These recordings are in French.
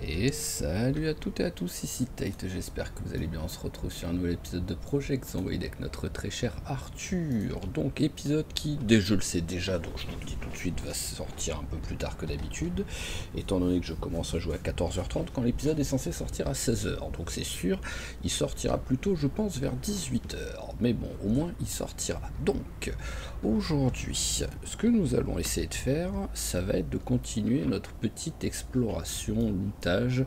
Et salut à toutes et à tous, ici Tate, j'espère que vous allez bien. On se retrouve sur un nouvel épisode de Project Zomboid avec notre très cher Arthur. Donc épisode qui, je le sais déjà, donc je vous le dis tout de suite, va sortir un peu plus tard que d'habitude, étant donné que je commence à jouer à 14h30 quand l'épisode est censé sortir à 16h. Donc c'est sûr, il sortira plutôt, je pense, vers 18h. Mais bon, au moins il sortira. Donc, aujourd'hui, ce que nous allons essayer de faire, ça va être de continuer notre petite exploration, lootage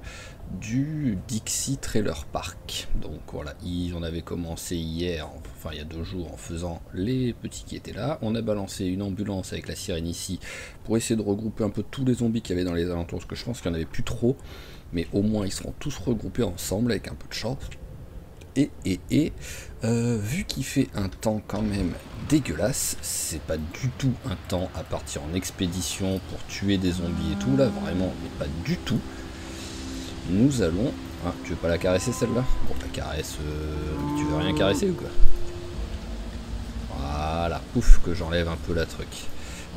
du Dixie Trailer Park. Donc voilà, on avait commencé hier, enfin il y a 2 jours, en faisant les petits qui étaient là. On a balancé une ambulance avec la sirène ici pour essayer de regrouper un peu tous les zombies qu'il y avait dans les alentours, parce que je pense qu'il n'y en avait plus trop, mais au moins ils seront tous regroupés ensemble avec un peu de chance. Vu qu'il fait un temps quand même dégueulasse, c'est pas du tout un temps à partir en expédition pour tuer des zombies et tout, là vraiment, mais pas du tout. Nous allons... Ah, tu veux pas la caresser celle-là? Bon, la caresse... Tu veux rien caresser ou quoi? Voilà, pouf, que j'enlève un peu la truc.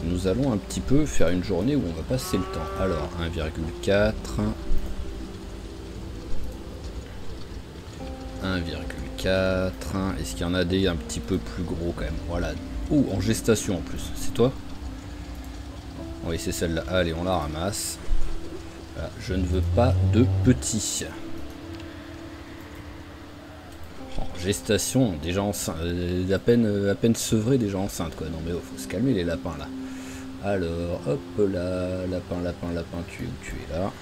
Nous allons un petit peu faire une journée où on va passer le temps. Alors, 1,4... 1,4... Est-ce qu'il y en a des un petit peu plus gros quand même? Voilà. Oh, en gestation en plus. C'est toi? Oui, c'est celle-là. Allez, on la ramasse. Voilà, je ne veux pas de petits. En gestation, déjà enceinte, à peine sevré, déjà enceinte quoi. Non mais oh, faut se calmer les lapins là. Alors, hop là, lapin, tu es où? Tu es là.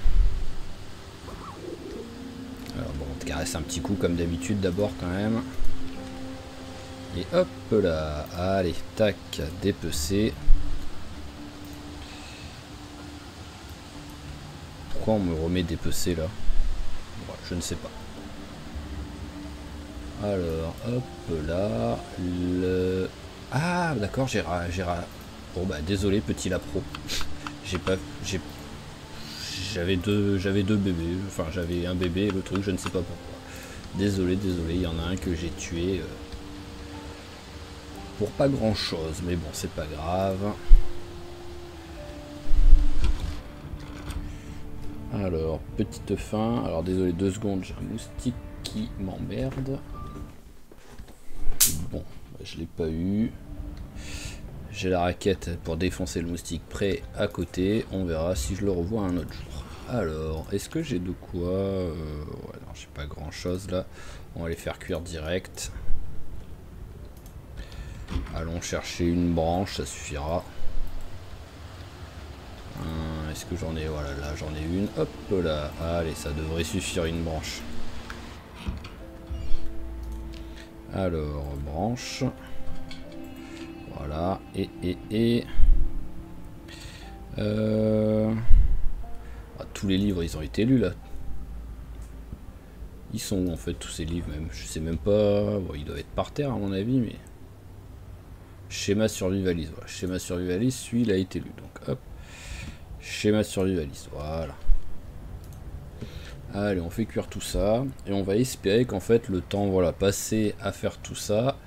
Alors bon, on te caresse un petit coup comme d'habitude d'abord quand même. Et hop là, allez, tac, dépecer. Pourquoi on me remet dépecé là? Bon, je ne sais pas. Alors, hop là, le... Ah, d'accord, Bon bah, désolé, petit lapro. J'avais deux bébés, enfin j'avais un bébé et le truc, je ne sais pas pourquoi. Désolé, il y en a un que j'ai tué pour pas grand chose, mais bon, c'est pas grave. Alors, petite fin, alors désolé, 2 secondes, j'ai un moustique qui m'emmerde. Bon, je l'ai pas eu. J'ai la raquette pour défoncer le moustique prêt à côté. On verra si je le revois un autre jour. Alors, est-ce que j'ai de quoi ouais, non, j'ai pas grand chose là. On va les faire cuire direct. Allons chercher une branche, ça suffira. Est-ce que j'en ai? Voilà, là j'en ai une. Hop là. Allez, ça devrait suffire une branche. Alors, branche. Voilà. Ah, tous les livres, ils ont été lus là. Ils sont où en fait tous ces livres même? Je sais même pas. Bon, ils doivent être par terre à mon avis, mais... Schéma survivaliste. Voilà. Schéma survivaliste, celui-là a été lu. Donc hop. Schéma survivaliste. Voilà. Allez, on fait cuire tout ça. Et on va espérer qu'en fait le temps, voilà, passé à faire tout ça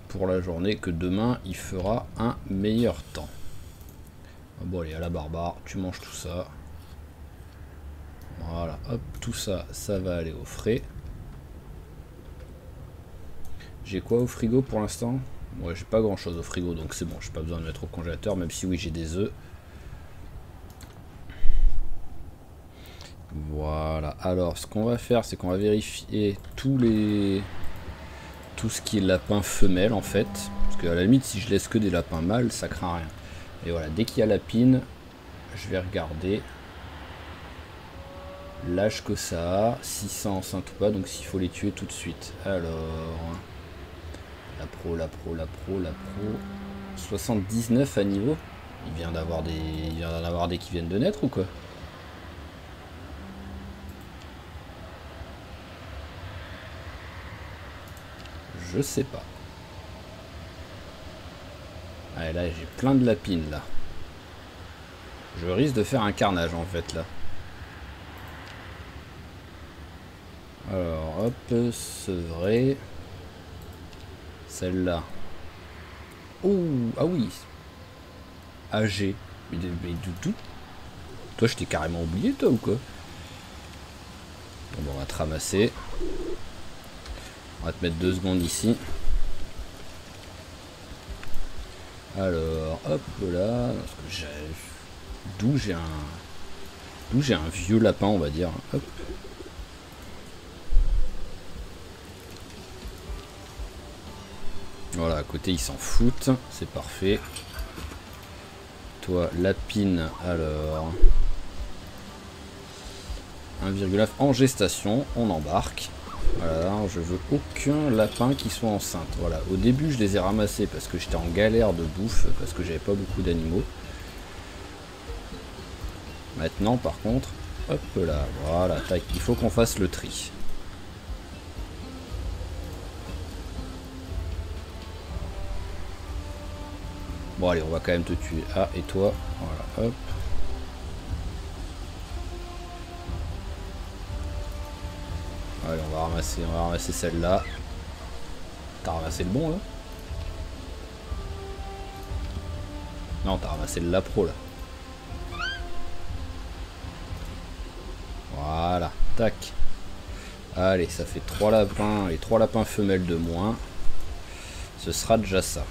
pour la journée, que demain il fera un meilleur temps. Bon allez, à la barbare, tu manges tout ça. Voilà, hop, tout ça, ça va aller au frais. J'ai quoi au frigo pour l'instant? Ouais, j'ai pas grand chose au frigo, donc c'est bon, j'ai pas besoin de mettre au congélateur, même si oui, j'ai des œufs. Voilà, alors ce qu'on va faire, c'est qu'on va vérifier tout ce qui est lapin femelle en fait. Parce qu'à la limite, si je laisse que des lapins mâles, ça craint rien. Et voilà, dès qu'il y a lapine, je vais regarder l'âge que ça a, si ça enceinte ou pas, donc s'il faut les tuer tout de suite. Alors, la pro, 79 à niveau. Il vient d'en avoir des qui viennent de naître ou quoi? Je sais pas. Allez, là j'ai plein de lapines là. Je risque de faire un carnage en fait là. Alors hop, sevrer. Celle-là. Oh, ah oui. AG. Mais d'où? Toi, je t'ai carrément oublié, toi, ou quoi? Bon, on va te ramasser. On va te mettre 2 secondes ici. Alors, hop là. D'où j'ai un vieux lapin, on va dire. Hop. Voilà, à côté, ils s'en foutent. C'est parfait. Toi, lapine, alors. 1,9 en gestation. On embarque. Voilà, je veux aucun lapin qui soit enceinte. Voilà, au début je les ai ramassés parce que j'étais en galère de bouffe, parce que j'avais pas beaucoup d'animaux. Maintenant par contre, hop là, voilà, tac, il faut qu'on fasse le tri. Bon allez, on va quand même te tuer. Ah, et toi, voilà, hop. Allez, on va ramasser celle-là. T'as ramassé le bon là? Non, t'as ramassé le lapro là. Voilà, tac. Allez, ça fait 3 lapins et 3 lapins femelles de moins. Ce sera déjà ça.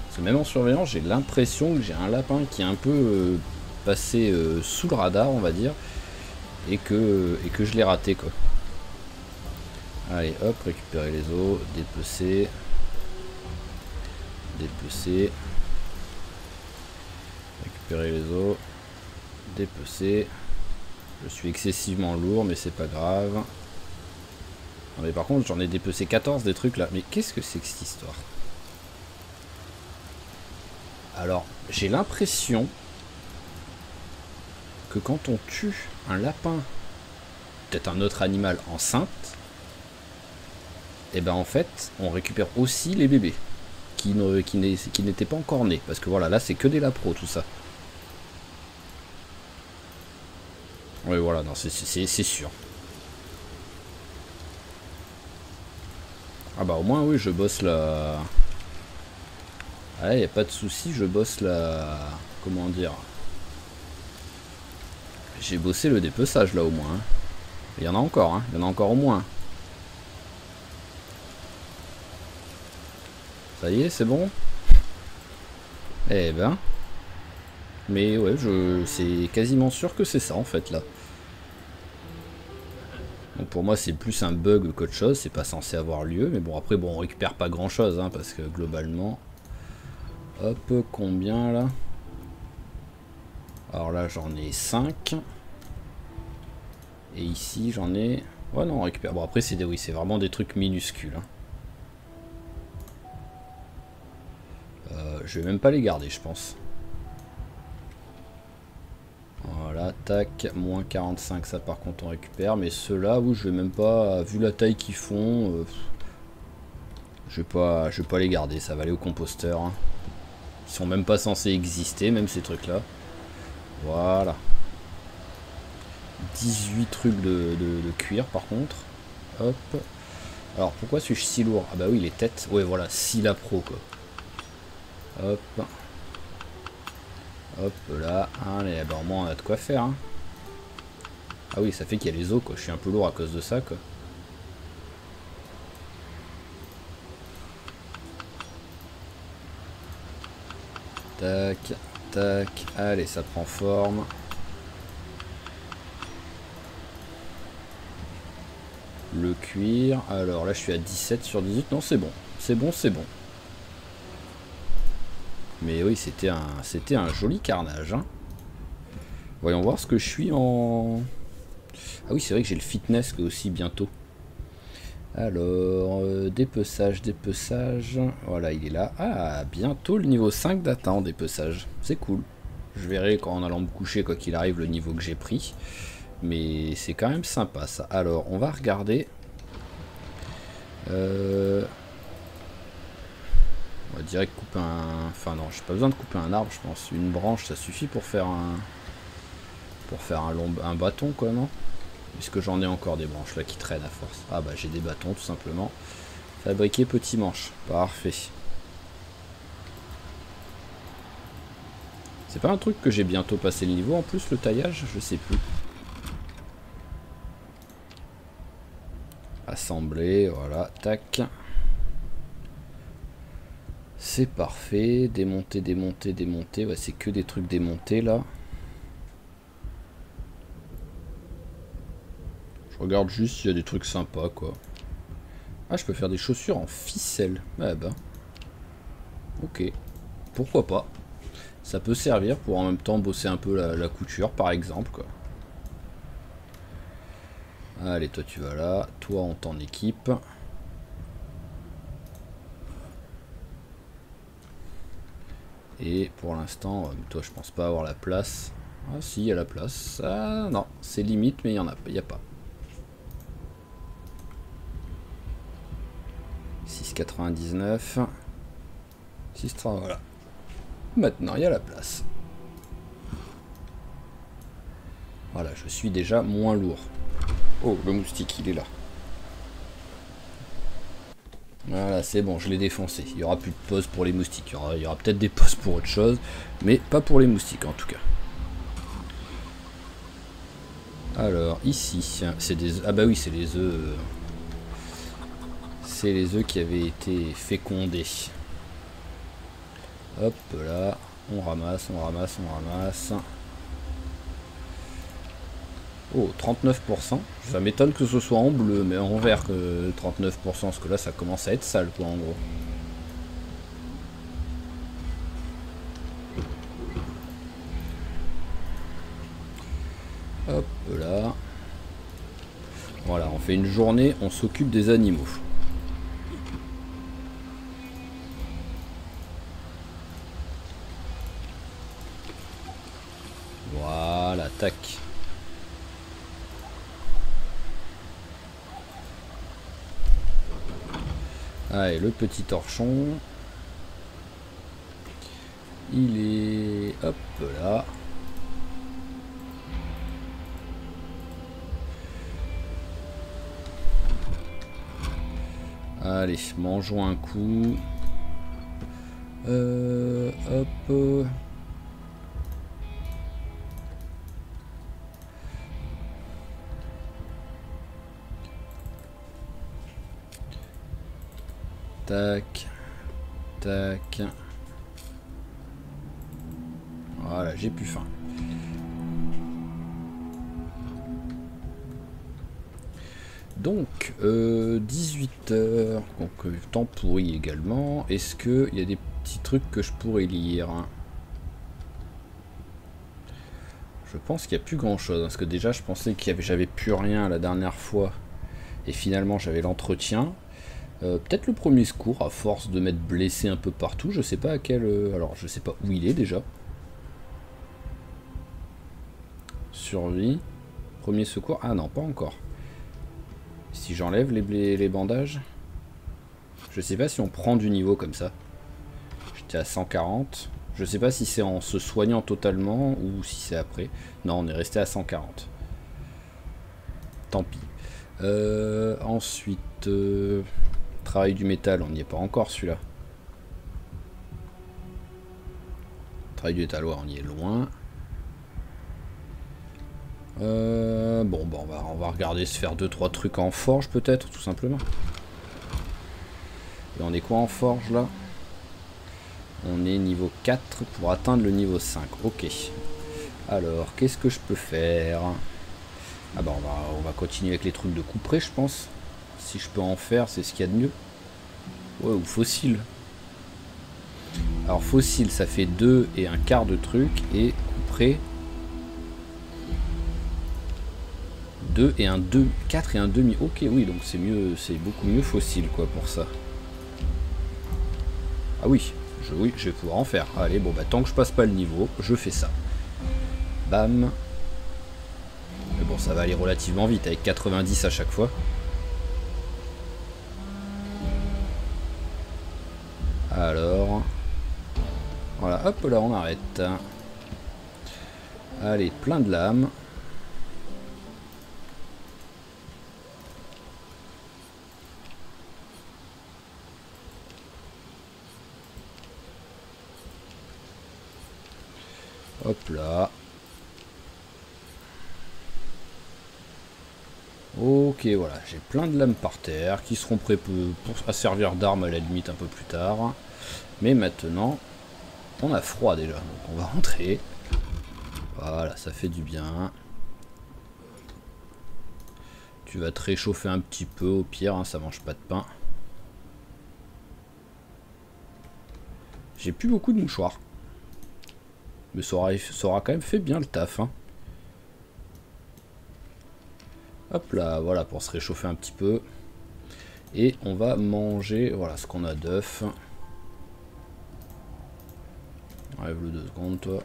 Parce que même en surveillant, j'ai l'impression que j'ai un lapin qui est un peu passé sous le radar, on va dire. Et que je l'ai raté quoi. Allez hop, récupérer les os, dépecer. Dépecer. Récupérer les os. Dépecer. Je suis excessivement lourd mais c'est pas grave. Non mais par contre j'en ai dépecé 14 des trucs là. Mais qu'est-ce que c'est que cette histoire? Alors j'ai l'impression que quand on tue un lapin, peut-être un autre animal enceinte, et ben en fait on récupère aussi les bébés qui n'étaient pas encore nés, parce que voilà, là c'est que des lapros tout ça. Oui voilà, non c'est sûr. Ah bah au moins oui, je bosse la... Ah y a pas de souci, je bosse la... Comment dire? J'ai bossé le dépeçage là au moins. Hein. Il y en a encore, hein. Il y en a encore au moins. Ça y est, c'est bon? Eh ben. Mais ouais, c'est quasiment sûr que c'est ça en fait là. Donc pour moi c'est plus un bug qu'autre chose, c'est pas censé avoir lieu. Mais bon après bon on récupère pas grand chose hein, parce que globalement... Hop, combien là? Alors là j'en ai 5. Et ici j'en ai... Ouais non on récupère... Bon après c'est oui, c'est vraiment des trucs minuscules. Hein. Je vais même pas les garder je pense. Voilà, tac, moins 45 ça par contre on récupère. Mais ceux-là, oui je vais même pas... Vu la taille qu'ils font... je vais pas les garder, ça va aller au composteur. Hein. Ils sont même pas censés exister, même ces trucs-là. Voilà. 18 trucs de cuir par contre. Hop. Alors pourquoi suis-je si lourd? Ah bah oui les têtes. Ouais voilà, 6 lapro quoi. Hop. Hop là. Allez, bah au moins on a de quoi faire. Hein. Ah oui ça fait qu'il y a les os quoi. Je suis un peu lourd à cause de ça quoi. Tac, tac. Allez ça prend forme. Le cuir, alors là je suis à 17 sur 18, non c'est bon, c'est bon, c'est bon. Mais oui c'était un joli carnage. Hein. Voyons voir ce que je suis en... Ah oui c'est vrai que j'ai le fitness aussi bientôt. Alors, dépeçage, voilà il est là. Ah bientôt le niveau 5 data en dépeçage, c'est cool. Je verrai quand en allant me coucher quoi qu'il arrive le niveau que j'ai pris. Mais c'est quand même sympa ça. Alors on va regarder. On va direct couper un... Enfin non, j'ai pas besoin de couper un arbre je pense. Une branche ça suffit pour faire un... un bâton quoi non? Puisque j'en ai encore des branches là qui traînent à force. Ah bah j'ai des bâtons tout simplement. Fabriquer petit manche. Parfait. C'est pas un truc que j'ai bientôt passé le niveau en plus, le taillage? Je sais plus. Assembler, voilà, tac. C'est parfait. Démonter, démonter, démonter. Ouais, c'est que des trucs démontés là. Je regarde juste s'il y a des trucs sympas quoi. Ah, je peux faire des chaussures en ficelle. Ah bah. Ok. Pourquoi pas. Ça peut servir pour en même temps bosser un peu la couture par exemple quoi. Allez, toi tu vas là. Toi on t'en équipe. Et pour l'instant, toi je pense pas avoir la place. Ah si, il y a la place. Ah non, c'est limite, mais il y a pas. 6,99. 6,30, voilà. Maintenant, il y a la place. Voilà, je suis déjà moins lourd. Oh, le moustique, il est là. Voilà, c'est bon, je l'ai défoncé. Il n'y aura plus de pause pour les moustiques. Il y aura peut-être des pauses pour autre chose, mais pas pour les moustiques en tout cas. Alors, ici, c'est des... Ah bah oui, c'est les œufs... C'est les œufs qui avaient été fécondés. Hop là, on ramasse, on ramasse, on ramasse. Oh, 39%. Ça m'étonne que ce soit en bleu, mais en vert que 39%, parce que là ça commence à être sale quoi en gros. Hop là. Voilà, on fait une journée, on s'occupe des animaux. Voilà, tac. Allez, le petit torchon. Il est... Hop là. Allez, mangeons un coup. Hop. Tac. Tac. Voilà, j'ai plus faim. Donc, 18 heures. Donc, temps pourri également. Est-ce qu'il y a des petits trucs que je pourrais lire? Je pense qu'il n'y a plus grand chose. Parce que déjà, je pensais que j'avais plus rien la dernière fois. Et finalement, j'avais l'entretien. Peut-être le premier secours, à force de m'être blessé un peu partout. Je sais pas à quel... alors, je sais pas où il est déjà. Survie. Premier secours. Ah non, pas encore. Si j'enlève les bandages. Je sais pas si on prend du niveau comme ça. J'étais à 140. Je sais pas si c'est en se soignant totalement ou si c'est après. Non, on est resté à 140. Tant pis. Ensuite... travail du métal, on n'y est pas encore celui-là. Travail du métal, ouais, on y est loin. Bon, on va regarder se faire 2-3 trucs en forge peut-être, tout simplement. Et on est quoi en forge là? On est niveau 4 pour atteindre le niveau 5. Ok. Alors, qu'est-ce que je peux faire? Ah bah on va continuer avec les trucs de couperé, je pense. Si je peux en faire, c'est ce qu'il y a de mieux. Ouais, ou fossile. Alors fossile, ça fait 2 et un quart de truc. Et couperé, 2 et un 2, 4 et un demi. Ok, oui, donc c'est mieux, c'est beaucoup mieux fossile quoi pour ça. Ah oui, je vais pouvoir en faire. Allez, bon bah tant que je passe pas le niveau, je fais ça. Bam. Mais bon, ça va aller relativement vite avec 90 à chaque fois. Alors, voilà, hop là, on arrête. Allez, plein de lames. Hop là. Ok, voilà, j'ai plein de lames par terre qui seront prêts à servir d'armes à la limite un peu plus tard. Mais maintenant, on a froid déjà, donc on va rentrer. Voilà, ça fait du bien. Tu vas te réchauffer un petit peu au pire, hein, ça mange pas de pain. J'ai plus beaucoup de mouchoirs. Mais ça aura quand même fait bien le taf. Hein. Hop là, voilà, pour se réchauffer un petit peu. Et on va manger, voilà, ce qu'on a d'œufs. Enlève-le 2 secondes, toi.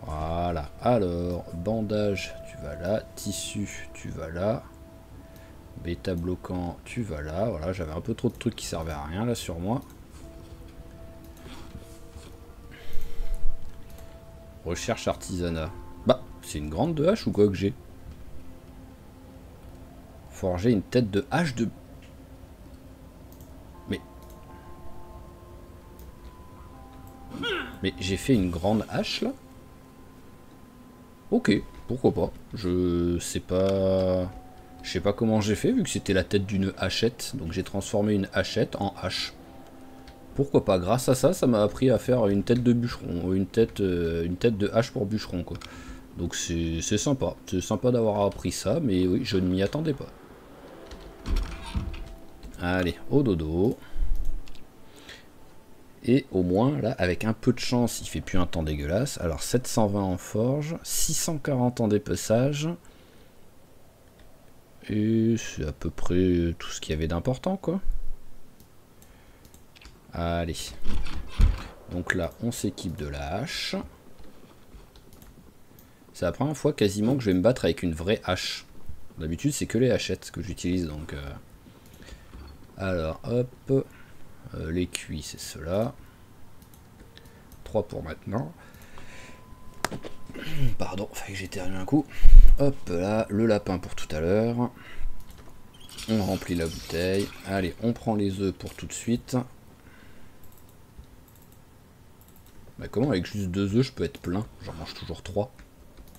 Voilà, alors, bandage, tu vas là. Tissu, tu vas là. Bêta bloquant, tu vas là. Voilà, j'avais un peu trop de trucs qui servaient à rien là sur moi. Recherche artisanat. Bah, c'est une grande de hache ou quoi que j'ai? Forger une tête de hache de... Mais j'ai fait une grande hache là? Ok, pourquoi pas. Je sais pas... Je sais pas comment j'ai fait vu que c'était la tête d'une hachette. Donc j'ai transformé une hachette en hache. Pourquoi pas, grâce à ça, ça m'a appris à faire une tête de bûcheron, une tête de hache pour bûcheron quoi. Donc c'est sympa, c'est sympa d'avoir appris ça, mais oui, je ne m'y attendais pas. Allez, au dodo. Et au moins, là, avec un peu de chance, il fait plus un temps dégueulasse. Alors 720 en forge, 640 en dépeçage. Et c'est à peu près tout ce qu'il y avait d'important quoi. Allez. Donc là, on s'équipe de la hache. C'est la première fois quasiment que je vais me battre avec une vraie hache. D'habitude, c'est que les hachettes que j'utilise. Donc, alors, hop. Les cuits, c'est cela. 3 pour maintenant. Pardon, fallait que j'éternue un coup. Hop là, le lapin pour tout à l'heure. On remplit la bouteille. Allez, on prend les œufs pour tout de suite. Bah comment avec juste 2 œufs je peux être plein? J'en mange toujours 3.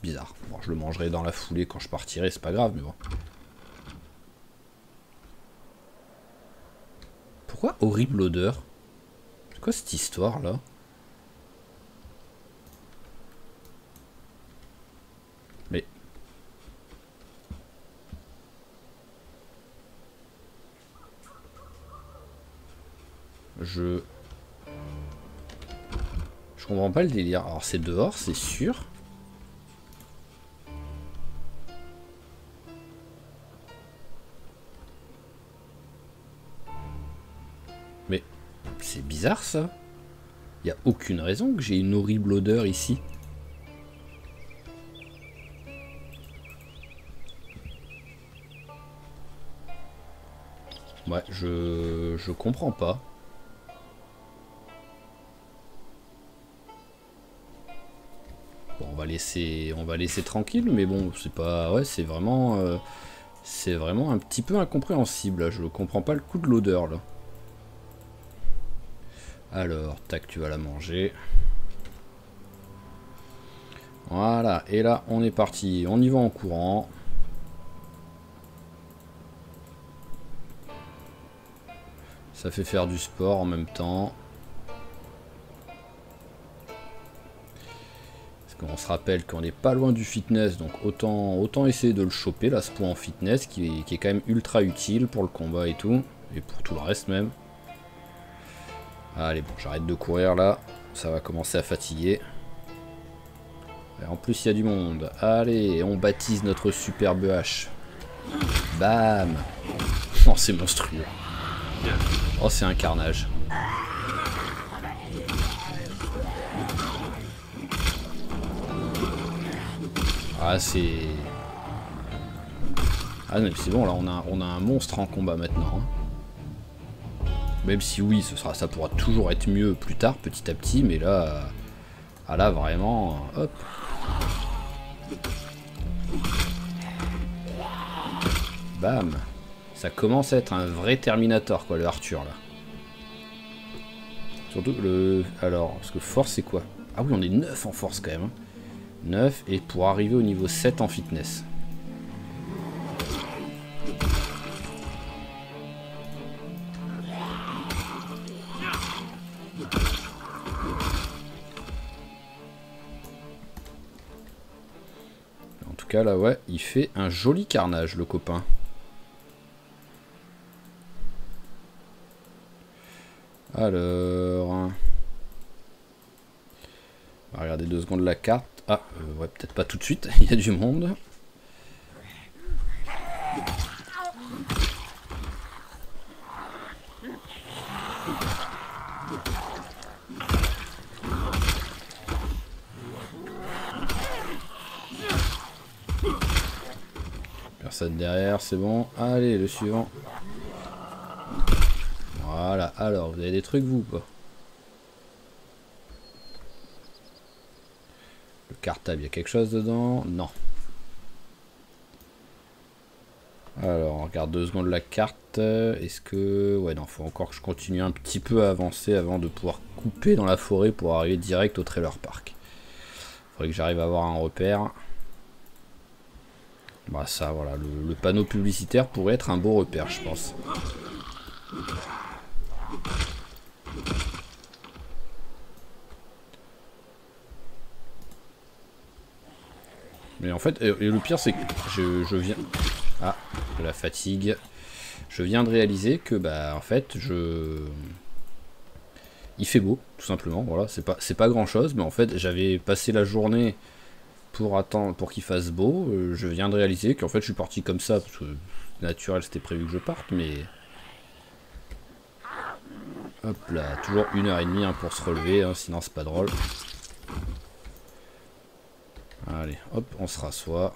Bizarre. Bon, je le mangerai dans la foulée quand je partirai, c'est pas grave, mais bon. Pourquoi horrible odeur? C'est quoi cette histoire là? Mais... Je comprends pas le délire. Alors c'est dehors, c'est sûr. Mais c'est bizarre ça. Il n'y a aucune raison que j'ai une horrible odeur ici. Ouais, je comprends pas. Bon, on va laisser tranquille, mais bon, c'est pas... Ouais, c'est vraiment un petit peu incompréhensible, là. Je comprends pas le coup de l'odeur, là. Alors, tac, tu vas la manger. Voilà, et là, on est parti. On y va en courant. Ça fait faire du sport en même temps. On se rappelle qu'on n'est pas loin du fitness, donc autant essayer de le choper là, ce point en fitness qui est quand même ultra utile pour le combat et tout, et pour tout le reste même. Allez, bon, j'arrête de courir là, ça va commencer à fatiguer. Et en plus il y a du monde. Allez, on baptise notre superbe hache. Bam. Oh, c'est monstrueux. Oh, c'est un carnage. Ah, c'est... Ah mais c'est bon, là on a un monstre en combat maintenant. Hein. Même si oui, ça pourra toujours être mieux plus tard, petit à petit, mais là... Ah là, vraiment... Hop. Bam. Ça commence à être un vrai Terminator, quoi, le Arthur, là. Surtout le... Alors, parce que force c'est quoi? Ah oui, on est 9 en force quand même. Hein. 9 et pour arriver au niveau 7 en fitness. En tout cas là ouais, il fait un joli carnage le copain. Alors... On va regarder 2 secondes la carte. Ah, ouais, peut-être pas tout de suite, il y a du monde. Personne derrière, c'est bon. Allez, le suivant. Voilà, alors, vous avez des trucs vous ou pas? Le cartable, il y a quelque chose dedans? Non. Alors, on regarde 2 secondes la carte. Est-ce que... Ouais, non, faut encore que je continue un petit peu à avancer avant de pouvoir couper dans la forêt pour arriver direct au trailer park. Faudrait que j'arrive à avoir un repère. Bah ça, voilà, le panneau publicitaire pourrait être un beau repère, je pense. Mais en fait, et le pire c'est que je viens... Ah, de la fatigue. Je viens de réaliser que, bah, en fait, il fait beau, tout simplement, voilà, c'est pas grand chose, mais en fait, j'avais passé la journée pour attendre, pour qu'il fasse beau, je viens de réaliser qu'en fait, je suis parti comme ça, parce que naturel, c'était prévu que je parte, mais... Hop là, toujours 1h30 hein, pour se relever, hein, sinon c'est pas drôle. Allez, hop, on se rassoit.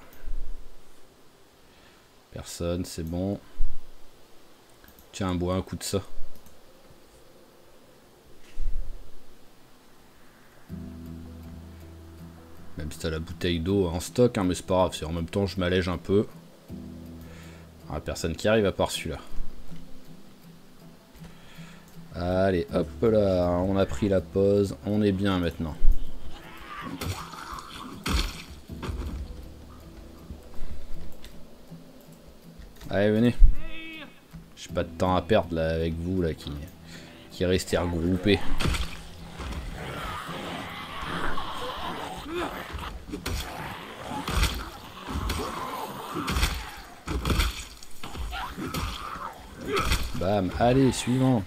Personne, c'est bon. Tiens, bois un coup de ça. Même si t'as la bouteille d'eau en stock, hein, mais c'est pas grave, c'est en même temps je m'allège un peu. Ah, personne qui arrive à part celui-là. Allez, hop là, on a pris la pause, on est bien maintenant. Allez, venez. J'ai pas de temps à perdre là avec vous là qui restez regroupés. Bam, allez, suivant.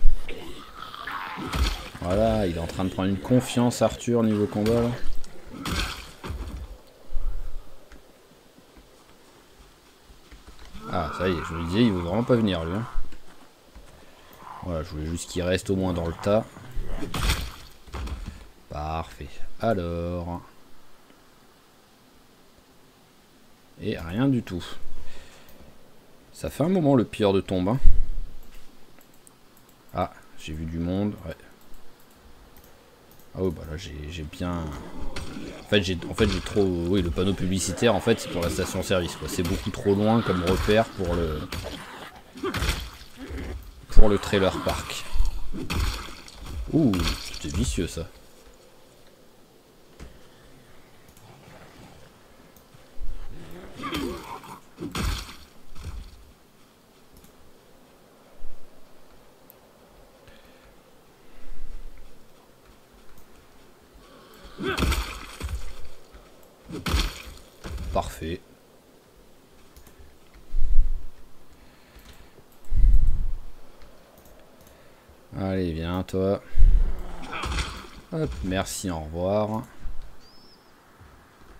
Voilà, il est en train de prendre une confiance Arthur niveau combat là. Ah, ça y est, je vous le disais, il veut vraiment pas venir lui. Hein. Voilà, je voulais juste qu'il reste au moins dans le tas. Parfait. Alors... Et rien du tout. Ça fait un moment le pire de tombe. Hein. Ah, j'ai vu du monde. Ouais. Ah oui, bah là j'ai bien... En fait j'ai trop... Oui, le panneau publicitaire, en fait, c'est pour la station-service. C'est beaucoup trop loin comme repère pour le trailer park. Ouh, c'était vicieux ça. Parfait. Allez, viens toi. Hop, merci, au revoir.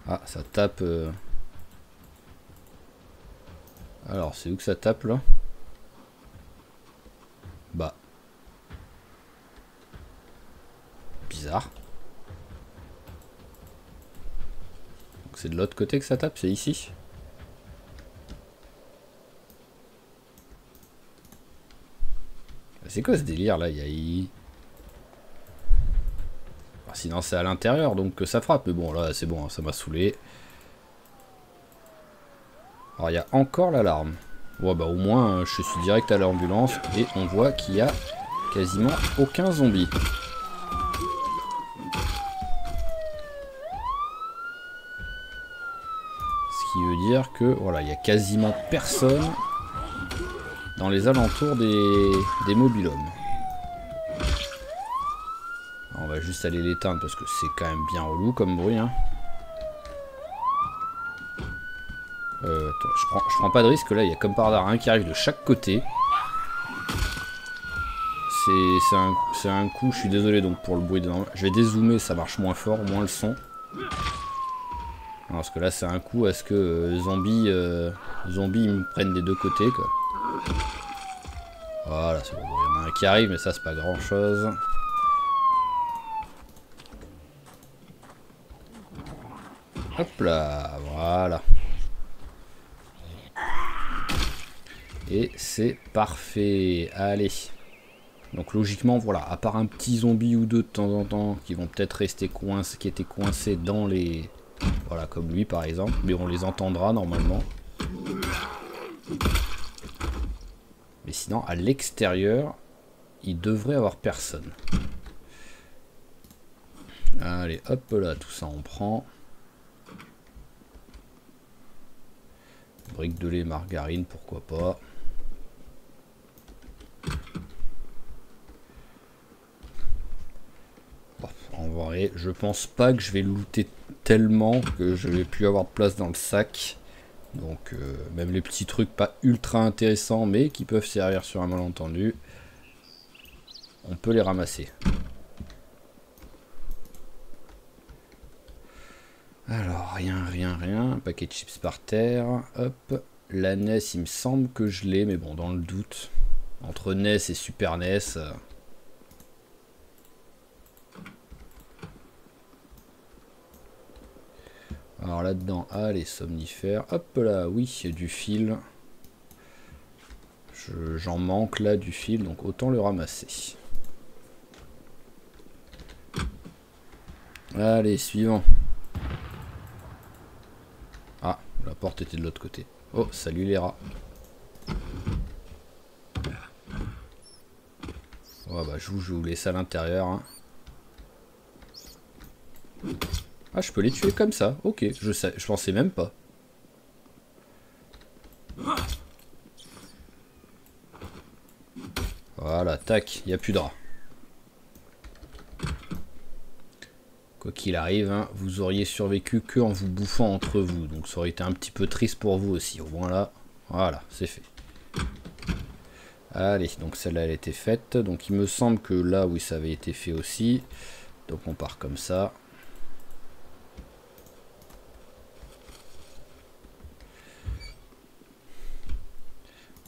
Ah, ça tape. Alors, c'est où que ça tape là? Bah. Bizarre. C'est de l'autre côté que ça tape, c'est ici. C'est quoi ce délire là? Sinon c'est à l'intérieur donc que ça frappe. Mais bon là c'est bon, ça m'a saoulé. Alors il y a encore l'alarme. Ouais bah au moins je suis direct à l'ambulance et on voit qu'il y a quasiment aucun zombie. dire que voilà, il y a quasiment personne dans les alentours des mobil-hommes. On va juste aller l'éteindre parce que c'est quand même bien relou comme bruit. Hein. Attends, je prends pas de risque là, il y a comme par hasard un qui arrive de chaque côté. C'est un coup, je suis désolé donc pour le bruit de... Je vais dézoomer, ça marche moins fort, moins le son. Non, parce que là c'est un coup à ce que zombie ils me prennent des deux côtés quoi. Voilà, c'est bon, il y en a un qui arrive mais ça c'est pas grand chose. Hop là, voilà. Et c'est parfait, allez. Donc logiquement, voilà, à part un petit zombie ou deux de temps en temps qui vont peut-être rester coincés, qui étaient coincés dans les... Voilà, comme lui par exemple, mais on les entendra normalement. Mais sinon, à l'extérieur, il devrait avoir personne. Allez, hop là, tout ça on prend. Brique de lait, margarine, pourquoi pas. En vrai, je pense pas que je vais looter tellement que je vais plus avoir de place dans le sac. Donc même les petits trucs pas ultra intéressants mais qui peuvent servir sur un malentendu, on peut les ramasser. Alors rien, un paquet de chips par terre, hop. La NES il me semble que je l'ai mais bon dans le doute. Entre NES et Super NES... Alors là-dedans, les somnifères. Hop là, oui, il y a du fil. J'en manque là du fil, donc autant le ramasser. Allez, suivant. Ah, la porte était de l'autre côté. Oh, salut les rats. Oh bah je vous laisse à l'intérieur. Hein. Ah, je peux les tuer comme ça. Ok, je pensais même pas. Voilà, tac, il n'y a plus de rats. Quoi qu'il arrive, hein, vous auriez survécu que en vous bouffant entre vous. Donc ça aurait été un petit peu triste pour vous aussi. Au moins là, voilà, c'est fait. Allez, donc celle-là elle a été faite. Donc il me semble que là, oui, ça avait été fait aussi. Donc on part comme ça.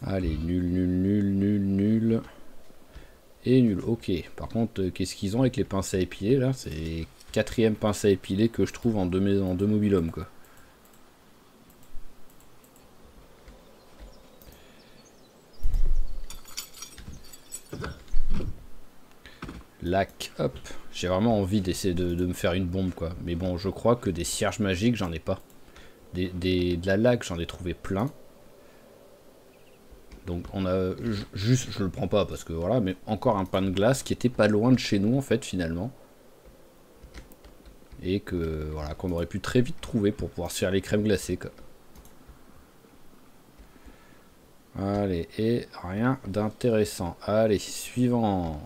Allez, nul. Et nul, ok. Par contre, qu'est-ce qu'ils ont avec les pinces à épiler là? C'est 4e pince à épiler que je trouve en deux mobil-hommes quoi. Lac, hop. J'ai vraiment envie d'essayer de me faire une bombe quoi. Mais bon, je crois que des cierges magiques, j'en ai pas. De la laque, j'en ai trouvé plein. Donc on a juste, je le prends pas parce que voilà, mais encore un pain de glace qui était pas loin de chez nous en fait finalement. Et que voilà, qu'on aurait pu très vite trouver pour pouvoir se faire les crèmes glacées quoi. Allez, et rien d'intéressant. Allez, suivant.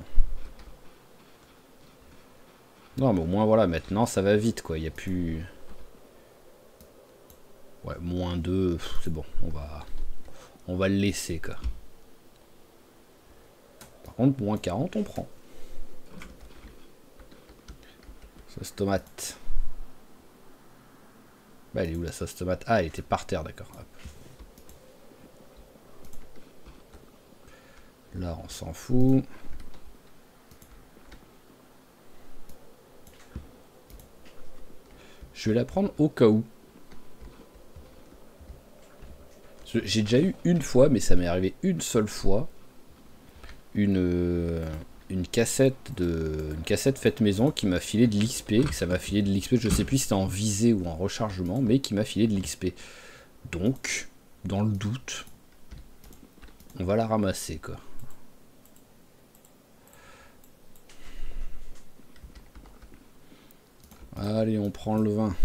Non mais au moins voilà, maintenant ça va vite quoi, il n'y a plus... Ouais, moins 2, c'est bon, on va le laisser quoi. Par contre, moins 40 on prend. Sauce tomate. Bah elle est où la sauce tomate? Ah, elle était par terre, d'accord. Là on s'en fout. Je vais la prendre au cas où. J'ai déjà eu une fois, mais ça m'est arrivé une seule fois. Une cassette faite maison qui m'a filé de l'XP. Ça m'a filé de l'XP, je sais plus si c'était en visée ou en rechargement, mais qui m'a filé de l'XP. Donc, dans le doute, on va la ramasser quoi. Allez, on prend le vin.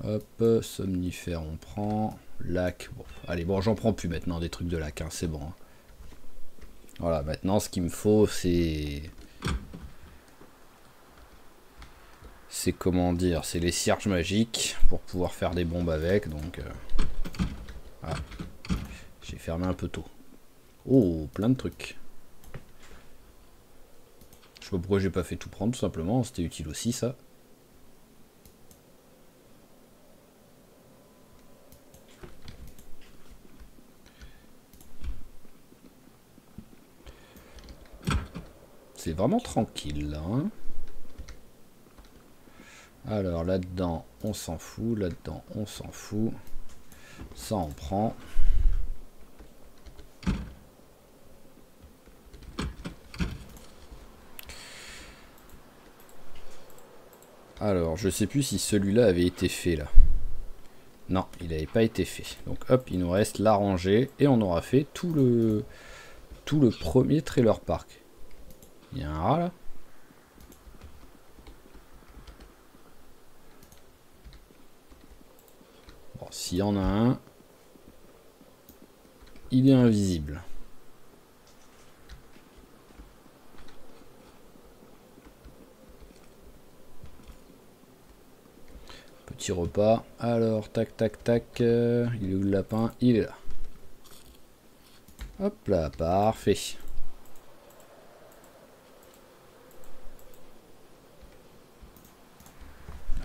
Hop, somnifère on prend. Lac, bon, allez, bon, j'en prends plus maintenant des trucs de lac, hein, c'est bon. Hein. Voilà, maintenant ce qu'il me faut, c'est... C'est comment dire, c'est les cierges magiques pour pouvoir faire des bombes avec, donc... Voilà. J'ai fermé un peu tôt. Oh, plein de trucs. Je sais pas pourquoi j'ai pas fait tout prendre, tout simplement, c'était utile aussi ça. C'est vraiment tranquille là. Hein. Alors là-dedans, on s'en fout. Là-dedans, on s'en fout. Ça, on prend. Alors, je sais plus si celui-là avait été fait là. Non, il n'avait pas été fait. Donc hop, il nous reste la rangée et on aura fait tout le premier trailer park. Il y a un rat là. Bon, s'il y en a un, il est invisible. Petit repas. Alors, tac, tac, tac. Il est où le lapin? Il est là. Hop là, parfait.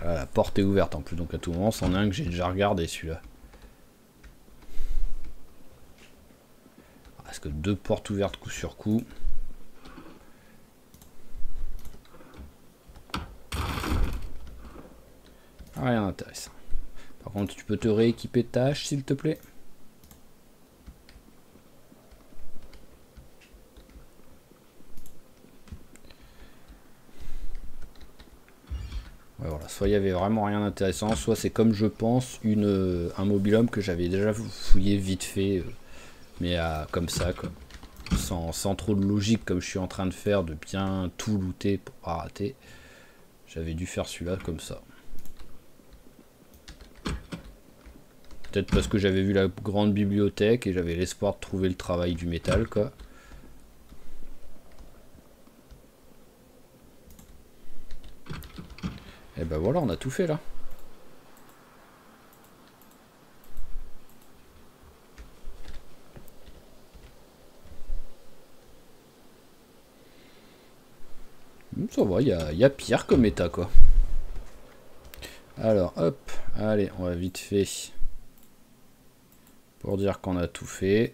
Voilà, la porte est ouverte en plus, donc à tout moment, c'en est un que j'ai déjà regardé celui-là. Parce que 2 portes ouvertes coup sur coup. Rien d'intéressant. Par contre, tu peux te rééquiper de ta hache, s'il te plaît. Ouais, voilà. Soit il y avait vraiment rien d'intéressant, soit c'est comme je pense un mobil-home que j'avais déjà fouillé vite fait, mais comme ça, quoi. Sans trop de logique, comme je suis en train de faire, de bien tout looter pour pas rater. J'avais dû faire celui-là comme ça. Peut-être parce que j'avais vu la grande bibliothèque et j'avais l'espoir de trouver le travail du métal, quoi. Et ben voilà, on a tout fait là. Ça va, il y a pire comme état, quoi. Alors, hop, allez, on va vite fait. Pour dire qu'on a tout fait.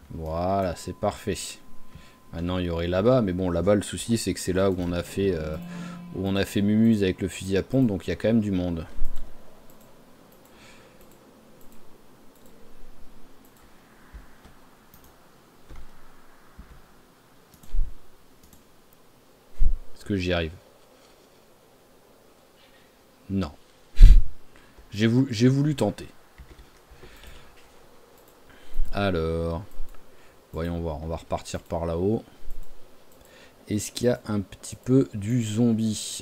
Voilà, c'est parfait. Maintenant, il y aurait là-bas, mais bon, là-bas, le souci, c'est que c'est là où on a fait Mumuse avec le fusil à pompe, donc il y a quand même du monde. Est-ce que j'y arrive? Non. J'ai voulu tenter. Alors, voyons voir, on va repartir par là-haut. Est-ce qu'il y a un petit peu du zombie?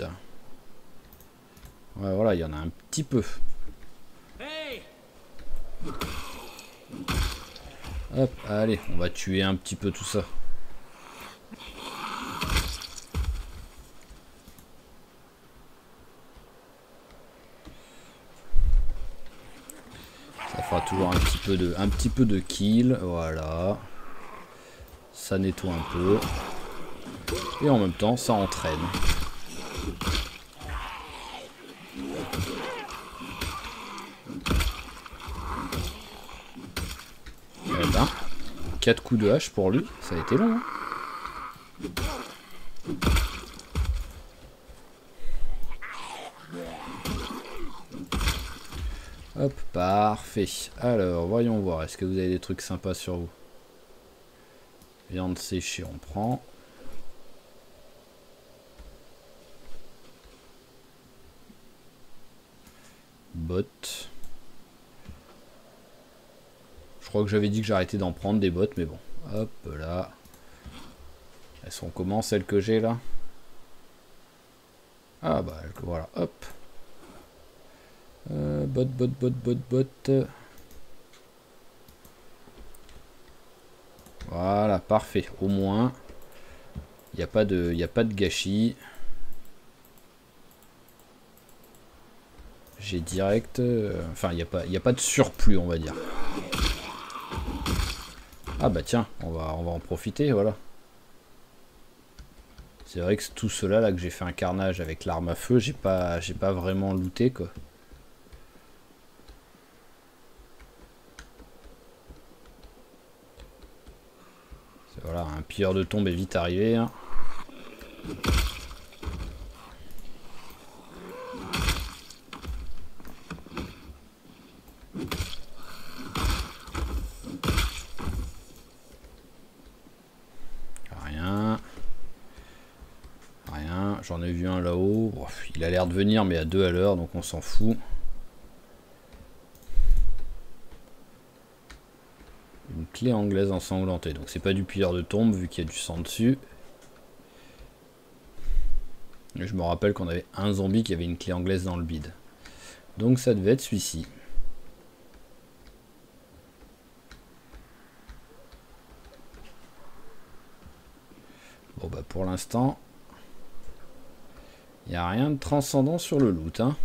Ouais, voilà, il y en a un petit peu. Hop, allez, on va tuer un petit peu tout ça. Ça fera toujours un petit peu de kill, voilà. Ça nettoie un peu. Et en même temps, ça entraîne. Eh ben, 4 coups de hache pour lui, ça a été long. Hein. Hop, parfait. Alors, voyons voir, est-ce que vous avez des trucs sympas sur vous? Viande séchée, on prend. Bottes. Je crois que j'avais dit que j'arrêtais d'en prendre des bottes, mais bon. Hop là. Elles sont comment celles que j'ai là? Ah bah voilà, hop. Bot. Voilà, parfait. Au moins, il n'y a pas de gâchis. J'ai direct... enfin, il n'y a pas de surplus, on va dire. Ah bah tiens, on va en profiter, voilà. C'est vrai que tout cela là que j'ai fait un carnage avec l'arme à feu, j'ai pas vraiment looté quoi. Voilà, un pilleur de tombe est vite arrivé. Hein. Rien. J'en ai vu un là-haut. Il a l'air de venir mais à 2 à l'heure donc on s'en fout. Une clé anglaise ensanglantée. Donc c'est pas du pilleur de tombe vu qu'il y a du sang dessus. Et je me rappelle qu'on avait un zombie qui avait une clé anglaise dans le bide. Donc ça devait être celui-ci. Bon bah pour l'instant, il n'y a rien de transcendant sur le loot. Hein.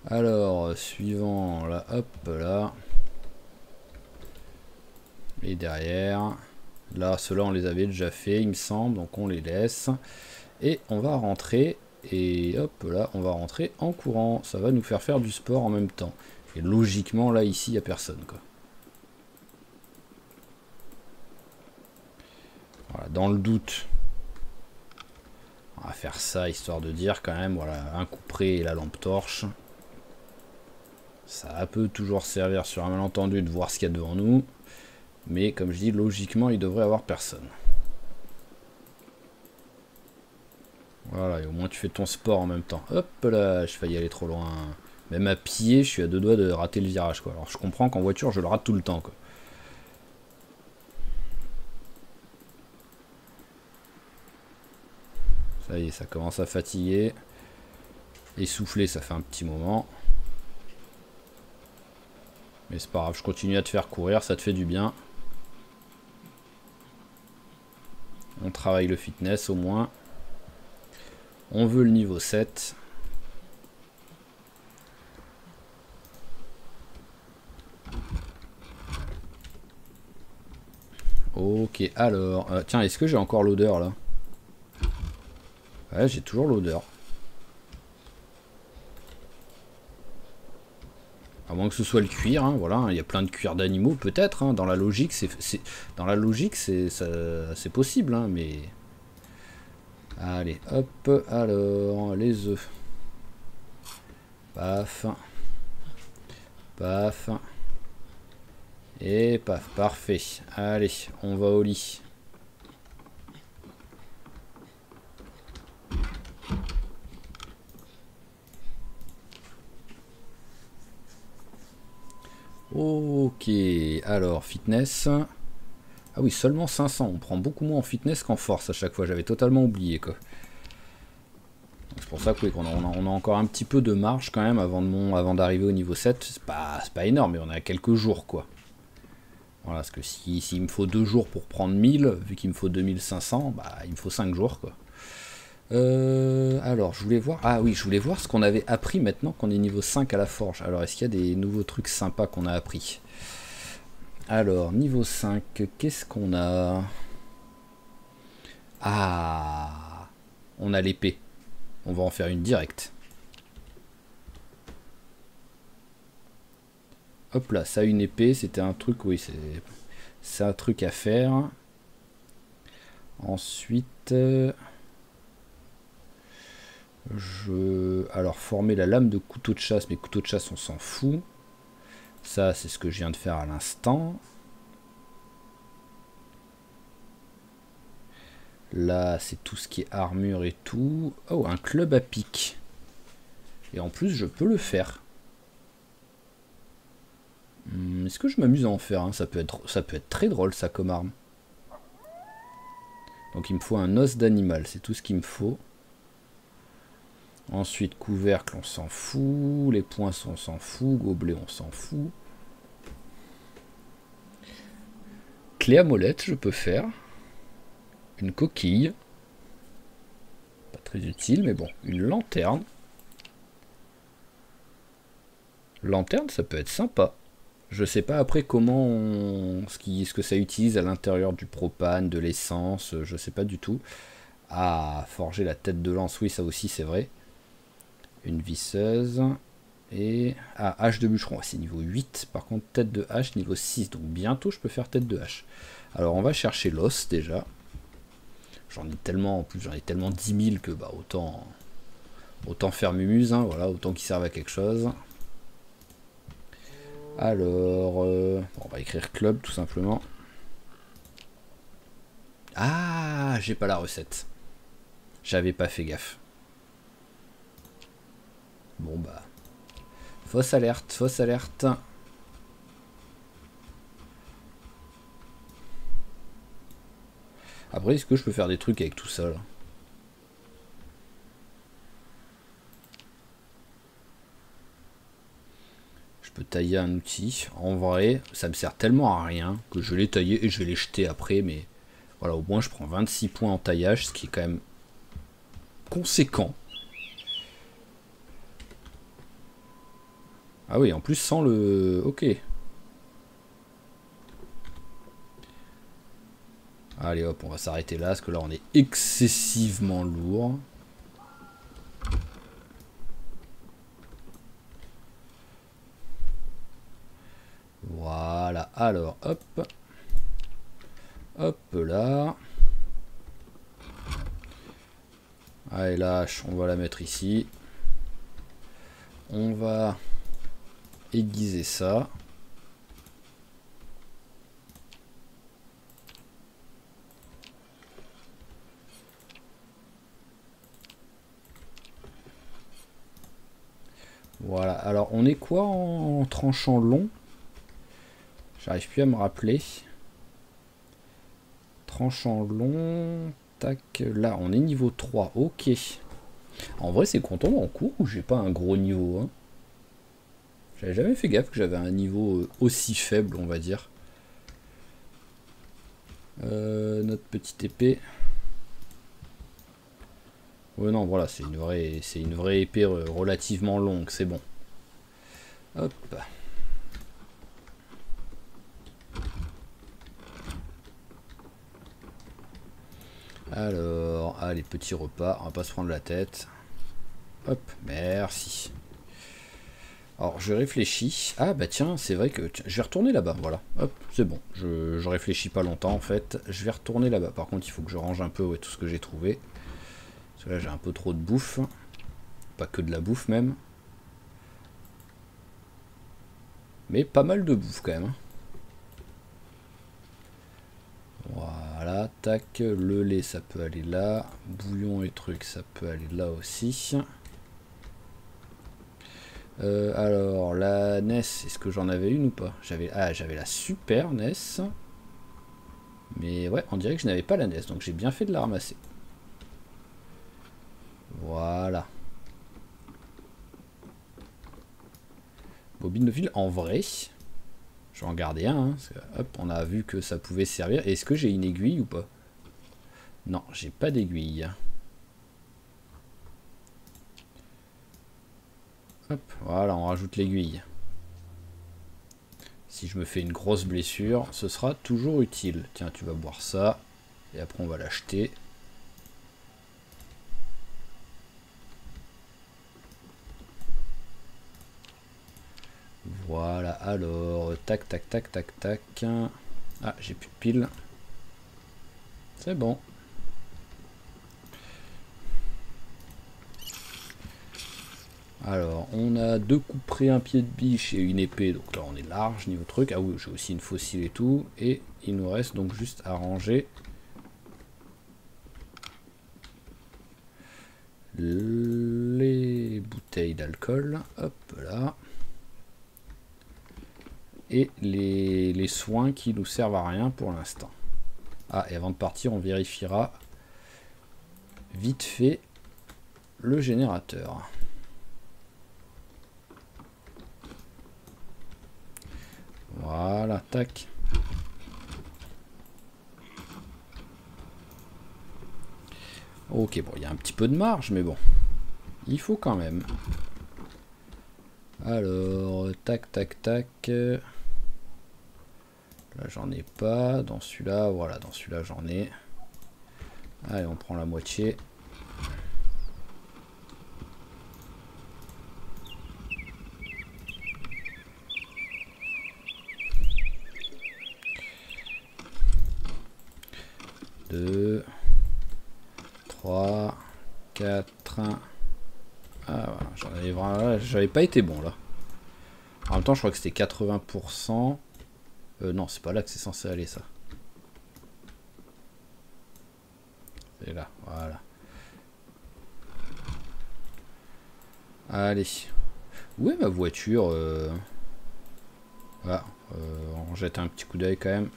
Alors, suivant, là, hop, là. Et derrière, là, ceux-là on les avait déjà fait, il me semble, donc on les laisse. Et on va rentrer, et hop, là, on va rentrer en courant. Ça va nous faire du sport en même temps. Et logiquement, là, ici, il n'y a personne, quoi. Voilà, dans le doute, on va faire ça, histoire de dire quand même, voilà, un coup près et la lampe torche. Ça peut toujours servir sur un malentendu de voir ce qu'il y a devant nous. Mais comme je dis, logiquement, il devrait y avoir personne. Voilà, et au moins tu fais ton sport en même temps. Hop là, j'ai failli aller trop loin. Même à pied, je suis à 2 doigts de rater le virage, quoi. Alors je comprends qu'en voiture, je le rate tout le temps, quoi. Ça y est, ça commence à fatiguer. Essoufflé, ça fait un petit moment. Mais c'est pas grave, je continue à te faire courir, ça te fait du bien. On travaille le fitness au moins. On veut le niveau 7. Ok, alors... tiens, est-ce que j'ai encore l'odeur, là? Ouais, j'ai toujours l'odeur. À moins que ce soit le cuir, hein, voilà, il y a plein de cuir d'animaux, peut-être, hein, dans la logique, c'est possible, hein, mais... Allez, hop, alors, les œufs. Paf. Paf. Et paf, parfait. Allez, on va au lit. Ok, alors, fitness. Ah oui, seulement 500, on prend beaucoup moins en fitness qu'en force à chaque fois, j'avais totalement oublié, quoi. C'est pour ça que, oui, qu'on on a encore un petit peu de marge quand même avant d'arriver au niveau 7. C'est pas énorme, mais on est à quelques jours, quoi. Voilà, parce que s'il me faut 2 jours pour prendre 1000, vu qu'il me faut 2500, bah il me faut 5 jours, quoi. Alors, je voulais voir... Ah oui, je voulais voir ce qu'on avait appris maintenant qu'on est niveau 5 à la forge. Alors, est-ce qu'il y a des nouveaux trucs sympas qu'on a appris? Alors, niveau 5, qu'est-ce qu'on a? Ah, on a l'épée. On va en faire une directe. Hop là, ça une épée, c'était un truc, oui, c'est un truc à faire. Ensuite, alors former la lame de couteau de chasse, mais couteau de chasse on s'en fout. Ça c'est ce que je viens de faire à l'instant. Là c'est tout ce qui est armure et tout. Oh, un club à pic. Et en plus je peux le faire. Est-ce que je m'amuse à en faire, hein? Ça peut être très drôle ça comme arme. Donc il me faut un os d'animal, c'est tout ce qu'il me faut. Ensuite, couvercle, on s'en fout. Les poinçons, on s'en fout. Gobelet, on s'en fout. Clé à molette, je peux faire. Une coquille. Pas très utile, mais bon. Une lanterne. Lanterne, ça peut être sympa. Je sais pas après comment ce que ça utilise à l'intérieur du propane, de l'essence, je sais pas du tout. Ah, forger la tête de lance, oui, ça aussi c'est vrai. Une visseuse. Et... ah, hache de bûcheron, c'est niveau 8. Par contre, tête de hache, niveau 6. Donc bientôt, je peux faire tête de hache. Alors, on va chercher l'os, déjà. J'en ai tellement, en plus, j'en ai tellement 10 000 que, bah, autant faire mumuse, hein, voilà, autant qu'ils servent à quelque chose. Alors, bon, on va écrire club, tout simplement. Ah, j'ai pas la recette. J'avais pas fait gaffe. Bon, bah... fausse alerte, fausse alerte. Après, est-ce que je peux faire des trucs avec tout ça, là? Je peux tailler un outil. En vrai, ça me sert tellement à rien que je l'ai taillé et je vais les jeter après, mais... voilà, au moins je prends 26 points en taillage, ce qui est quand même conséquent. Ah oui, en plus sans le... ok. Allez hop, on va s'arrêter là, parce que là on est excessivement lourd. Voilà, alors hop. Hop là. Allez, lâche, on va la mettre ici. On va aiguiser ça. Voilà, alors on est quoi en tranchant long? J'arrive plus à me rappeler. Tranchant long. Tac, là on est niveau 3, ok. En vrai c'est qu'on tombe en cours ou j'ai pas un gros niveau, hein? J'avais jamais fait gaffe que j'avais un niveau aussi faible, on va dire. Notre petite épée. Ouais non voilà, c'est une vraie épée relativement longue, c'est bon. Hop. Alors, allez, petit repas, on va pas se prendre la tête. Hop, merci. Alors, je réfléchis. Ah bah tiens, c'est vrai que... je vais retourner là-bas, voilà. Hop, c'est bon. Je réfléchis pas longtemps, en fait. Je vais retourner là-bas. Par contre, il faut que je range un peu ouais, tout ce que j'ai trouvé. Parce que là, j'ai un peu trop de bouffe. Pas que de la bouffe, même. Mais pas mal de bouffe, quand même. Voilà, tac. Le lait, ça peut aller là. Bouillon et trucs, ça peut aller là aussi. Alors, la NES, est-ce que j'en avais une ou pas? J'avais la Super NES. Mais ouais, on dirait que je n'avais pas la NES, donc j'ai bien fait de la ramasser. Voilà. Bobine de fil, en vrai, je vais en garder un. Hein, parce que, hop, on a vu que ça pouvait servir. Est-ce que j'ai une aiguille ou pas? Non, j'ai pas d'aiguille. Hop, voilà, on rajoute l'aiguille. Si je me fais une grosse blessure, ce sera toujours utile. Tiens, tu vas boire ça. Et après, on va l'acheter. Voilà, alors, tac, tac, tac, tac, tac. Ah, j'ai plus de piles. C'est bon. Alors, on a 2 couperets, un pied de biche et une épée. Donc là, on est large niveau truc. Ah oui, j'ai aussi une fossile et tout. Et il nous reste donc juste à ranger les bouteilles d'alcool. Hop là. et les soins qui nous servent à rien pour l'instant. Ah, et avant de partir, on vérifiera vite fait le générateur. Voilà, tac. Ok, bon, il y a un petit peu de marge, mais bon. Il faut quand même. Alors, tac, tac, tac. Là, j'en ai pas. Dans celui-là, voilà, dans celui-là, j'en ai. Allez, on prend la moitié. Deux, 3, 4. Ah, voilà, j'avais pas été bon là. En même temps, je crois que c'était 80%. Non, c'est pas là que c'est censé aller ça. C'est là, voilà. Allez. Où est ma voiture Voilà, on jette un petit coup d'œil quand même.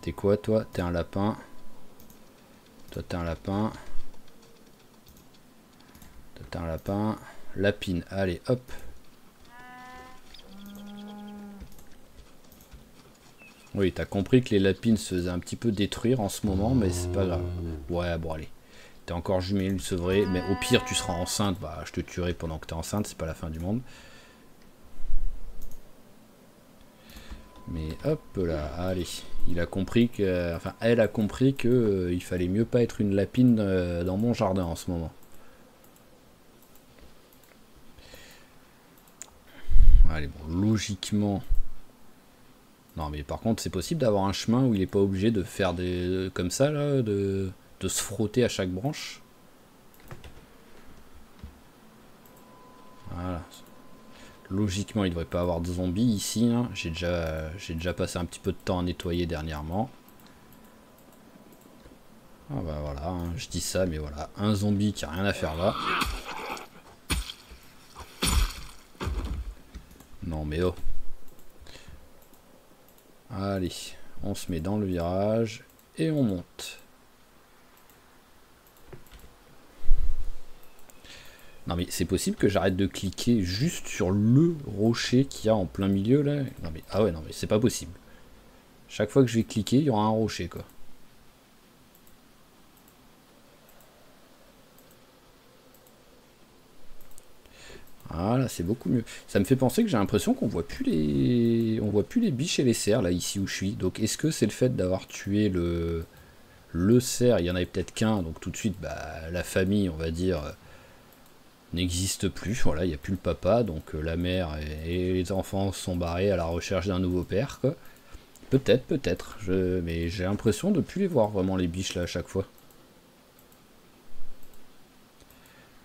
T'es quoi toi? T'es un lapin. Toi t'es un lapin. Toi t'es un lapin. Lapine, allez hop. Oui, t'as compris que les lapines se faisaient un petit peu détruire en ce moment, mais c'est pas grave. Ouais, bon allez. T'es encore jumelle, c'est vrai, mais au pire tu seras enceinte, bah je te tuerai pendant que t'es enceinte, c'est pas la fin du monde. Mais hop là, allez. Il a compris que, enfin elle a compris que il fallait mieux pas être une lapine dans mon jardin en ce moment. Allez, bon, logiquement. Non, mais par contre, c'est possible d'avoir un chemin où il est pas obligé de faire des comme ça là, de se frotter à chaque branche. Voilà. Logiquement, il devrait pas avoir de zombies ici. Hein. J'ai déjà passé un petit peu de temps à nettoyer dernièrement. Ah bah voilà, hein, je dis ça, mais voilà, un zombie qui a rien à faire là. Non mais oh. Allez, on se met dans le virage et on monte. Non mais c'est possible que j'arrête de cliquer juste sur le rocher qu'il y a en plein milieu là. Non mais ah ouais, non mais c'est pas possible. Chaque fois que je vais cliquer, il y aura un rocher quoi. Voilà, c'est beaucoup mieux. Ça me fait penser que j'ai l'impression qu'on voit plus les biches et les cerfs là ici où je suis. Donc est-ce que c'est le fait d'avoir tué le cerf, il y en avait peut-être qu'un, donc tout de suite bah, la famille on va dire n'existe plus. Voilà, il n'y a plus le papa, donc la mère et les enfants sont barrés à la recherche d'un nouveau père quoi. Peut-être, mais j'ai l'impression de plus les voir vraiment les biches là à chaque fois.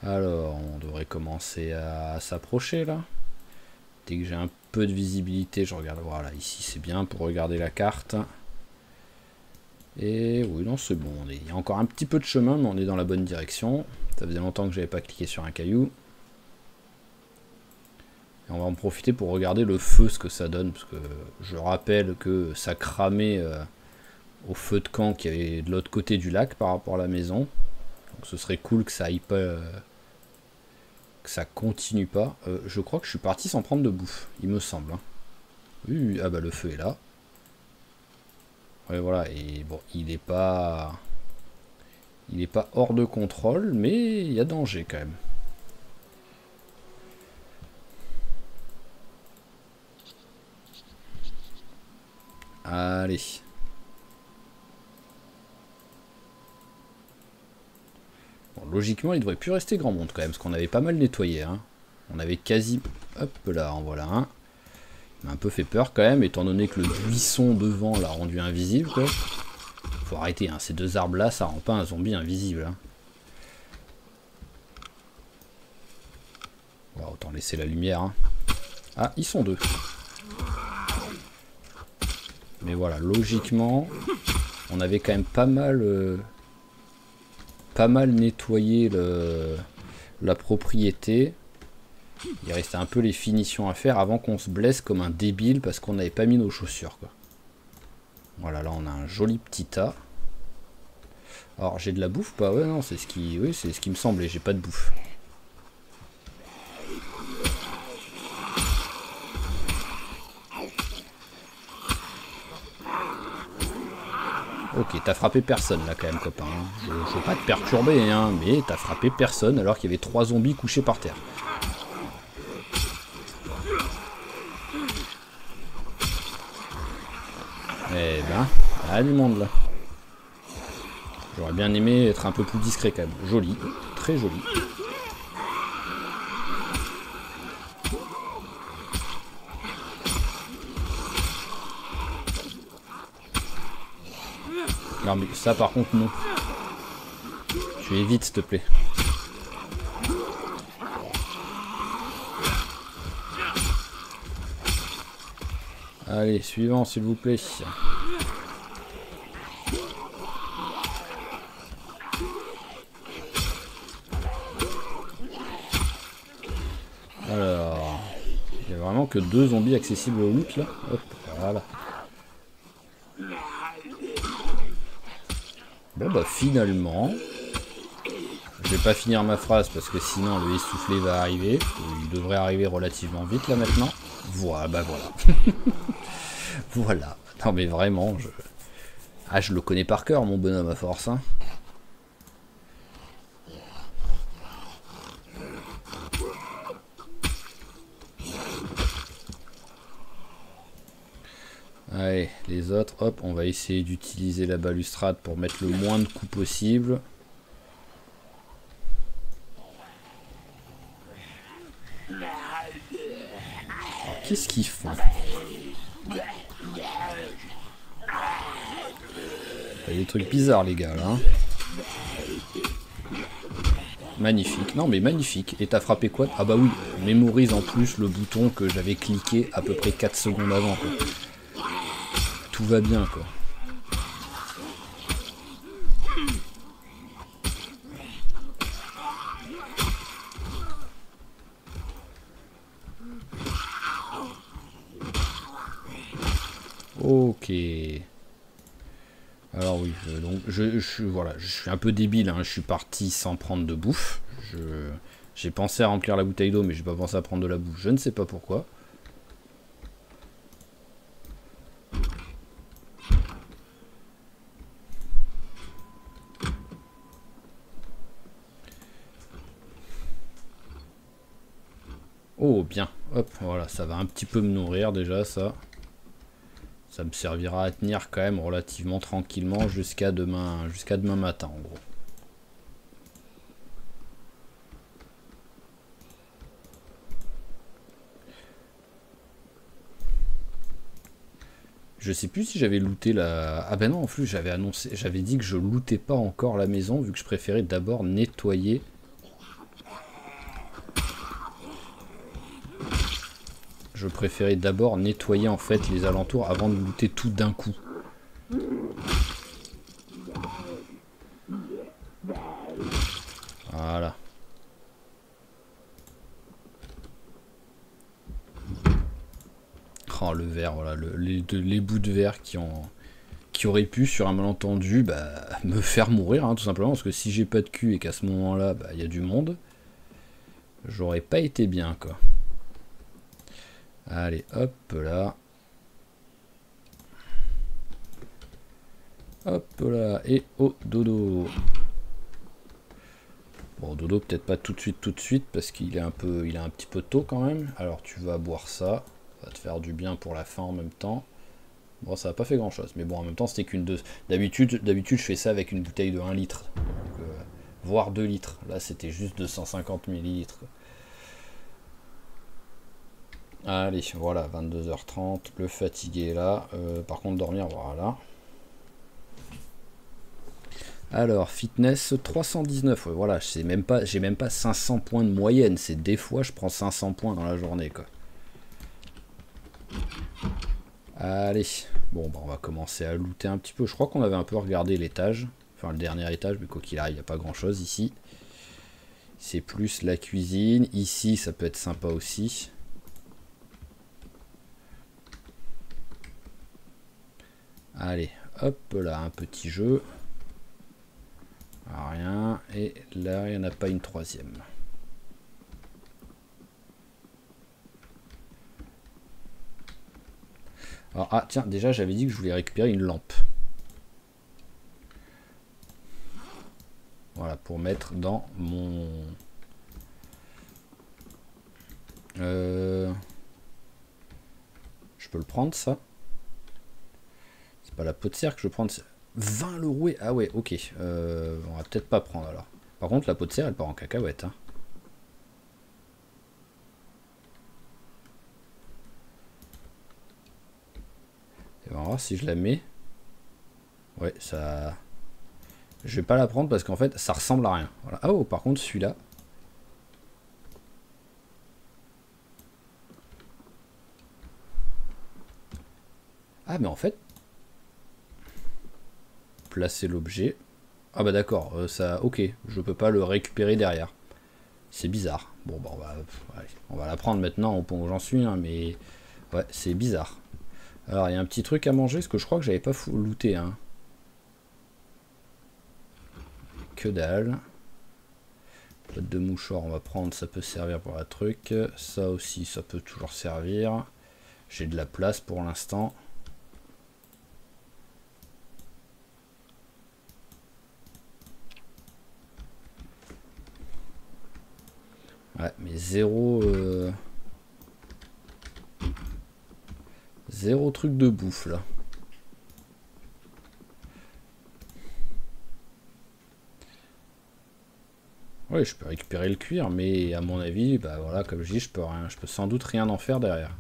Alors, on devrait commencer à s'approcher là. Dès que j'ai un peu de visibilité, je regarde. Voilà, ici c'est bien pour regarder la carte. Et oui, non, c'est bon. Il y a encore un petit peu de chemin, mais on est dans la bonne direction. Ça faisait longtemps que j'avais pas cliqué sur un caillou. Et on va en profiter pour regarder le feu, ce que ça donne. Parce que je rappelle que ça cramait au feu de camp qui avait de l'autre côté du lac par rapport à la maison. Donc ce serait cool que ça aille pas. Que ça continue pas. Je crois que je suis parti sans prendre de bouffe, il me semble. Hein. Oui, ah bah le feu est là. Ouais voilà, et bon, il est pas hors de contrôle, mais il y a danger quand même. Allez. Bon, logiquement, il devrait plus rester grand monde quand même, parce qu'on avait pas mal nettoyé. Hein. On avait quasi... Hop là, en voilà un. Il m'a un peu fait peur quand même, étant donné que le buisson devant l'a rendu invisible. Quoi. Faut arrêter, hein. Ces deux arbres là, ça rend pas un zombie invisible. Hein. Bon, autant laisser la lumière. Hein. Ah, ils sont deux. Mais voilà, logiquement, on avait quand même pas mal nettoyé la propriété. Il restait un peu les finitions à faire avant qu'on se blesse comme un débile parce qu'on n'avait pas mis nos chaussures, quoi. Voilà, là on a un joli petit tas. Alors j'ai de la bouffe ou pas? Ouais, non, c'est ce qui, oui, c'est ce qui me semblait. J'ai pas de bouffe. Ok, t'as frappé personne là quand même, copain. Je veux pas te perturber, hein, mais t'as frappé personne alors qu'il y avait 3 zombies couchés par terre. Eh ben, il y a du monde là. J'aurais bien aimé être un peu plus discret quand même. Joli, très joli. Non mais ça par contre non. Tu évites s'il te plaît. Allez, suivant s'il vous plaît. Alors, il n'y a vraiment que 2 zombies accessibles au loot là. Hop, voilà. Bon bah finalement, je vais pas finir ma phrase parce que sinon le essoufflé va arriver. Il devrait arriver relativement vite là maintenant. Voilà, bah voilà. Voilà. Non mais vraiment, je le connais par cœur mon bonhomme à force, hein. Allez, les autres, hop, on va essayer d'utiliser la balustrade pour mettre le moins de coups possible. Qu'est-ce qu'ils font? Il y a des trucs bizarres les gars là. Hein. Magnifique, non mais magnifique. Et t'as frappé quoi? Ah bah oui, mémorise en plus le bouton que j'avais cliqué à peu près 4 secondes avant quoi. Tout va bien quoi. Ok. Alors oui, donc voilà, je suis un peu débile, hein, je suis parti sans prendre de bouffe. J'ai pensé à remplir la bouteille d'eau, mais j'ai pas pensé à prendre de la bouffe, je ne sais pas pourquoi. Oh bien, hop, voilà, ça va un petit peu me nourrir déjà ça. Ça me servira à tenir quand même relativement tranquillement jusqu'à demain matin en gros. Je sais plus si j'avais looté la... Ah ben non, en plus j'avais annoncé, j'avais dit que je lootais pas encore la maison vu que je préférais d'abord nettoyer. Je préférais d'abord nettoyer en fait les alentours avant de looter tout d'un coup. Voilà. Oh le verre, voilà, les bouts de verre qui auraient pu sur un malentendu me faire mourir hein, tout simplement parce que si j'ai pas de cul et qu'à ce moment là il y a du monde, j'aurais pas été bien quoi. Allez hop là. Hop là et au dodo. Bon dodo peut-être pas tout de suite parce qu'il est un petit peu tôt quand même. Alors tu vas boire ça, ça va te faire du bien pour la faim en même temps. Bon ça n'a pas fait grand chose mais bon en même temps c'était qu'une 2. D'habitude je fais ça avec une bouteille de 1 litre. Donc, voire 2 litres. Là c'était juste 250 millilitres. Allez, voilà, 22h30, le fatigué est là. Par contre, dormir, voilà. Alors, fitness 319, ouais, voilà, j'ai même pas 500 points de moyenne. C'est des fois, je prends 500 points dans la journée, quoi. Allez, bon, bah, on va commencer à looter un petit peu. Je crois qu'on avait un peu regardé l'étage. Enfin, le dernier étage, mais quoi qu'il arrive, il n'y a pas grand-chose ici. C'est plus la cuisine. Ici, ça peut être sympa aussi. Allez, hop là, un petit jeu. Rien. Et là, il n'y en a pas une troisième. Alors, ah tiens, déjà j'avais dit que je voulais récupérer une lampe. Voilà, pour mettre dans mon... Je peux le prendre, ça? C'est pas la peau de cerf que je prends. 20 le rouet. Ah ouais, ok. On va peut-être pas prendre alors. Par contre, la peau de cerf, elle part en cacahuète. Hein. Et on va voir si je la mets. Ouais, ça... Je vais pas la prendre parce qu'en fait, ça ressemble à rien. Voilà. Ah oh, par contre, celui-là... Ah, mais en fait... Placer l'objet. Ah bah d'accord, ça... Ok, je peux pas le récupérer derrière. C'est bizarre. Bon, bah on va la prendre maintenant au point où j'en suis, hein, mais... Ouais, c'est bizarre. Alors, il y a un petit truc à manger, parce que je crois que j'avais pas looté, hein. Que dalle. Boîte de mouchoir, on va prendre, ça peut servir pour un truc. Ça aussi, ça peut toujours servir. J'ai de la place pour l'instant. Ouais, mais zéro... Zéro truc de bouffe, là. Ouais, je peux récupérer le cuir, mais à mon avis, bah voilà, comme je dis, je peux sans doute rien en faire derrière.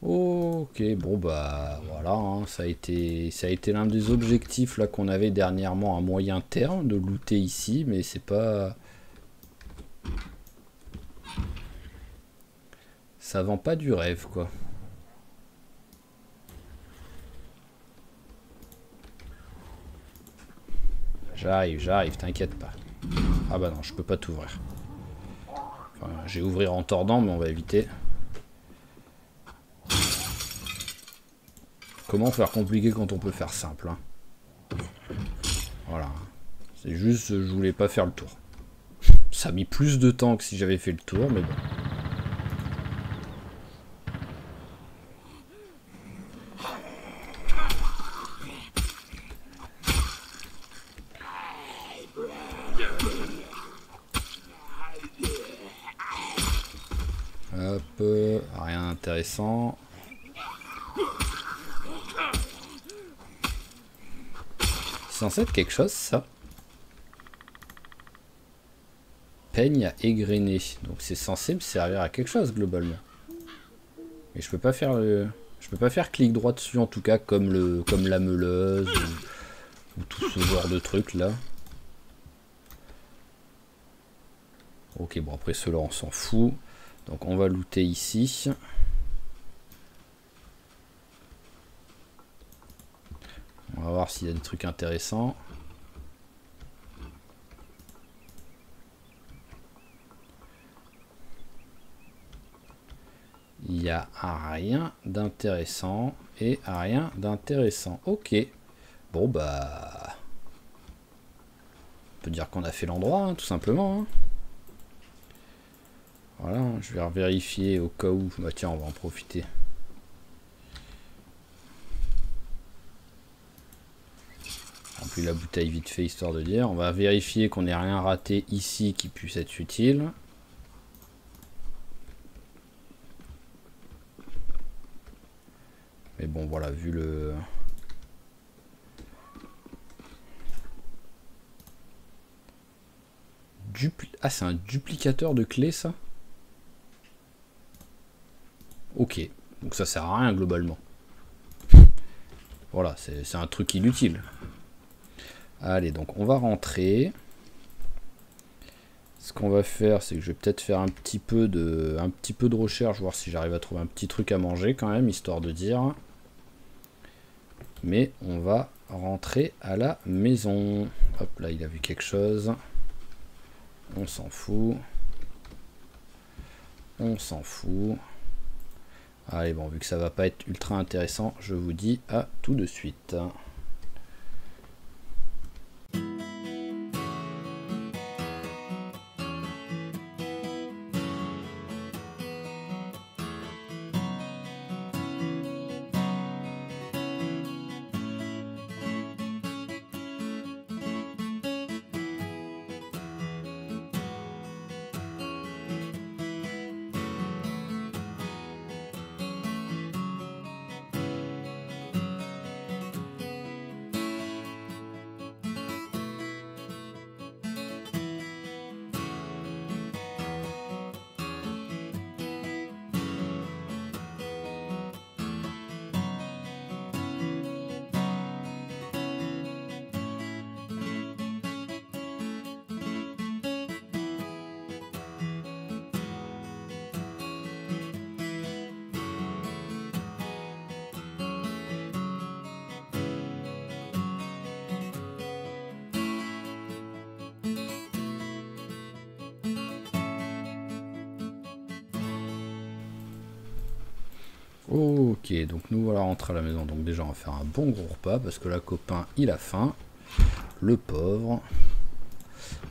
Ok, bon bah voilà, hein, ça a été l'un des objectifs là qu'on avait dernièrement à moyen terme de looter ici, mais c'est pas... Ça vend pas du rêve, quoi. J'arrive, t'inquiète pas. Ah bah non, je peux pas t'ouvrir. Enfin, j'ai ouvrir en tordant, mais on va éviter. Comment faire compliqué quand on peut faire simple, hein. Voilà. C'est juste, je voulais pas faire le tour. Ça a mis plus de temps que si j'avais fait le tour, mais bon. Hop, rien d'intéressant. C'est censé être quelque chose, ça. Peigne à égrener. Donc c'est censé me servir à quelque chose, globalement. Mais je peux pas faire le... Je peux pas faire clic droit dessus, en tout cas, comme la meuleuse, ou tout ce genre de trucs, là. Ok, bon, après, ceux-là, on s'en fout. Donc on va looter ici. On va voir s'il y a des trucs intéressants. Il n'y a rien d'intéressant et rien d'intéressant. Ok. Bon bah... On peut dire qu'on a fait l'endroit, hein, tout simplement. Hein. Voilà, je vais vérifier au cas où. Bah tiens, on va en profiter. Remplis la bouteille vite fait, histoire de dire. On va vérifier qu'on n'ait rien raté ici qui puisse être utile. Mais bon, voilà, vu le... Ah, c'est un duplicateur de clés, ça? Ok, donc ça sert à rien, globalement. Voilà, c'est un truc inutile. Allez, donc on va rentrer. Ce qu'on va faire, c'est que je vais peut-être faire un petit peu de recherche, voir si j'arrive à trouver un petit truc à manger quand même, histoire de dire. Mais on va rentrer à la maison. Hop, là, il a vu quelque chose. On s'en fout. On s'en fout. Allez, bon, vu que ça va pas être ultra intéressant, je vous dis à tout de suite. Ok, donc nous voilà rentrés à la maison. Donc déjà on va faire un bon gros repas parce que là copain il a faim. Le pauvre.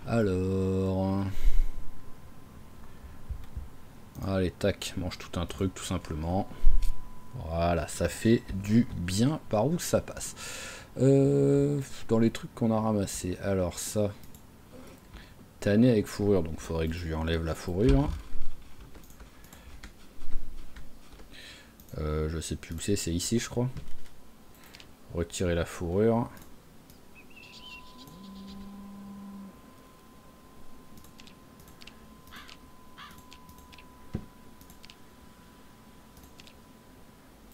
Alors... Allez tac, mange tout un truc tout simplement. Voilà, ça fait du bien par où ça passe. Dans les trucs qu'on a ramassés. Alors ça... Tanné avec fourrure, donc faudrait que je lui enlève la fourrure. Je sais plus où c'est ici je crois. Retirer la fourrure.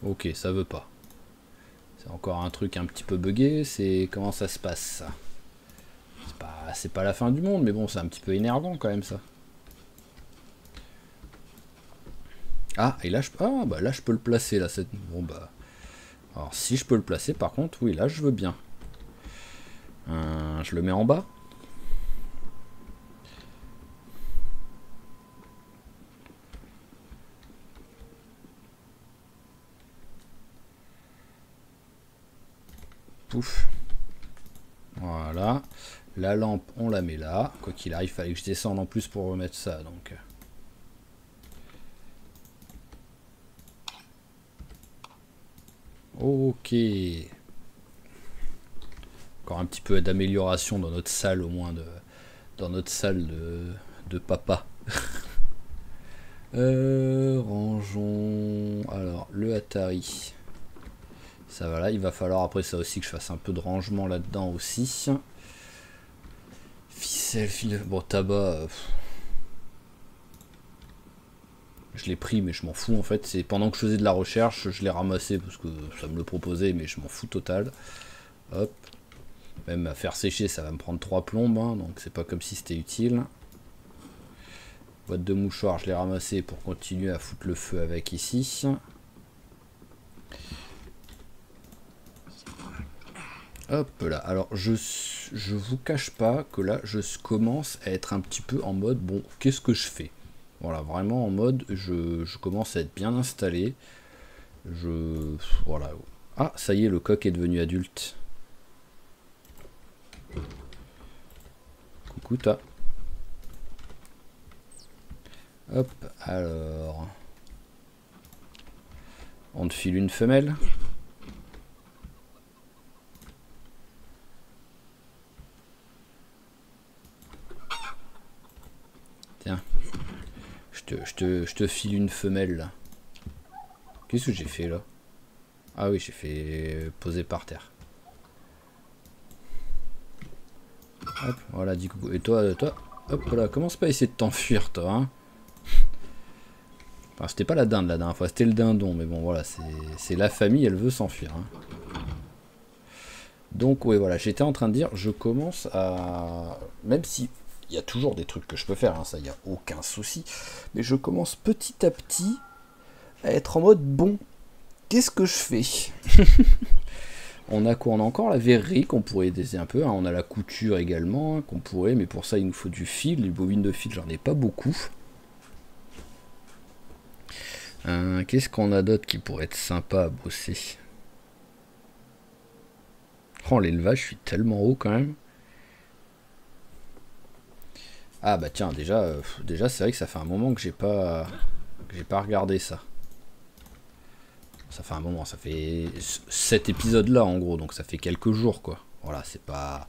Ok, ça veut pas. C'est encore un truc un petit peu buggé, c'est comment ça se passe ça. C'est pas la fin du monde, mais bon, c'est un petit peu énervant quand même ça. Ah, et là là je peux le placer là. Bon bah. Alors si je peux le placer par contre, oui là je veux bien. Je le mets en bas. Pouf. Voilà. La lampe, on la met là. Quoi qu'il arrive, il fallait que je descende en plus pour remettre ça. Donc. Ok. Encore un petit peu d'amélioration dans notre salle au moins dans notre salle de papa. Rangeons. Alors, le Atari. Ça va là, il va falloir après ça aussi que je fasse un peu de rangement là-dedans aussi. Ficelle, fil. Bon, tabac. Je l'ai pris, mais je m'en fous en fait. C'est pendant que je faisais de la recherche, je l'ai ramassé parce que ça me le proposait, mais je m'en fous total. Hop. Même à faire sécher, ça va me prendre 3 plombes, hein, donc c'est pas comme si c'était utile. Boîte de mouchoirs, je l'ai ramassé pour continuer à foutre le feu avec ici. Hop là, alors je vous cache pas que là je commence à être un petit peu en mode bon, qu'est-ce que je fais? Voilà, vraiment en mode je commence à être bien installé. Voilà. Ah, ça y est, le coq est devenu adulte. Coucou toi. Hop, alors. On te file une femelle. Tiens. Je te file une femelle là. Qu'est-ce que j'ai fait là? Ah oui, j'ai fait poser par terre. Hop, voilà, dis coucou. Et toi, hop là, commence pas à essayer de t'enfuir toi, hein. Enfin, c'était pas la dinde la dernière fois, c'était le dindon, mais bon voilà, c'est la famille, elle veut s'enfuir. Hein. Donc ouais voilà, j'étais en train de dire, je commence à... Même si il y a toujours des trucs que je peux faire, hein, ça, il n'y a aucun souci, mais je commence petit à petit à être en mode, bon, qu'est-ce que je fais? On a quoi? On a encore la verrerie qu'on pourrait aider un peu. Hein. On a la couture également qu'on pourrait, mais pour ça il nous faut du fil. Les bobines de fil, j'en ai pas beaucoup. Qu'est-ce qu'on a d'autre qui pourrait être sympa à bosser? Oh, l'élevage, je suis tellement haut quand même. Ah bah tiens, déjà c'est vrai que ça fait un moment que j'ai pas regardé ça. Ça fait un moment, ça fait 7 épisodes là en gros, donc ça fait quelques jours quoi. Voilà, c'est pas...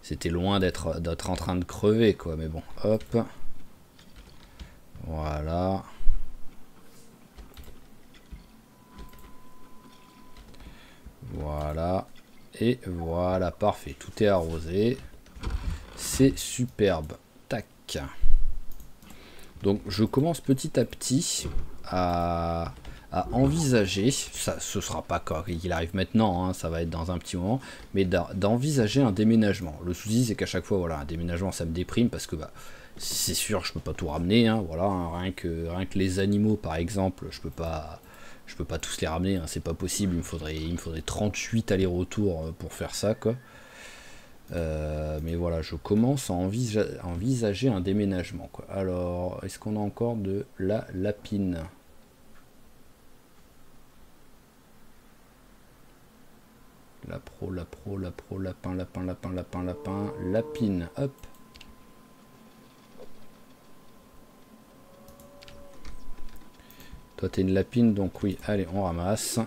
C'était loin d'être en train de crever quoi, mais bon, hop. Voilà. Voilà. Et voilà, parfait, tout est arrosé. C'est superbe. Tac. Donc je commence petit à petit à envisager, ça, ce sera pas quand il arrive maintenant, hein, ça va être dans un petit moment, mais d'envisager un déménagement. Le souci c'est qu'à chaque fois, voilà, un déménagement ça me déprime parce que bah, c'est sûr je peux pas tout ramener, hein, voilà, hein, rien que les animaux par exemple, je peux pas tous les ramener, hein, c'est pas possible, il me faudrait 38 allers-retours pour faire ça quoi. Mais voilà, je commence à envisager un déménagement quoi. Alors, est-ce qu'on a encore de la lapine? La pro, lapin, lapine, hop. Toi t'es une lapine, donc oui, allez, on ramasse.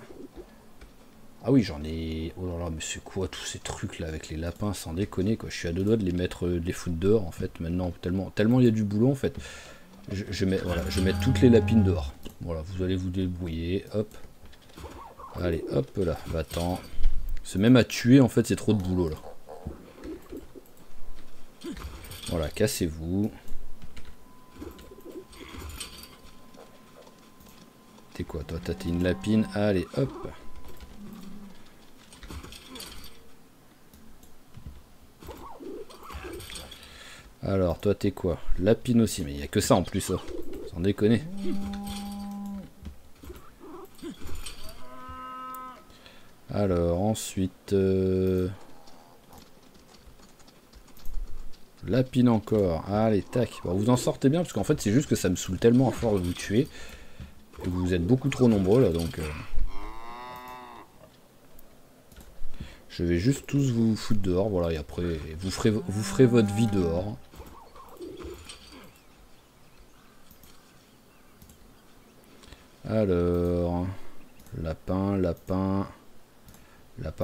Ah oui, j'en ai... Oh là là, mais c'est quoi tous ces trucs là avec les lapins, sans déconner quoi. Je suis à deux doigts de les foutre dehors en fait, maintenant, tellement il y a du boulot en fait. Je mets toutes les lapines dehors. Voilà, vous allez vous débrouiller, hop. Allez, hop là, va-t'en. C'est même à tuer en fait, c'est trop de boulot là. Voilà, cassez-vous. T'es quoi toi? T'es une lapine, allez, hop. Alors, toi, t'es quoi? Lapine aussi, mais il n'y a que ça en plus, ça. Sans déconner. Alors, ensuite... Lapine encore. Allez, tac. Bon, vous en sortez bien, parce qu'en fait, c'est juste que ça me saoule tellement à force de vous tuer. Et vous êtes beaucoup trop nombreux, là, donc... Je vais juste tous vous foutre dehors, voilà, et après, vous ferez votre vie dehors. Alors, lapin,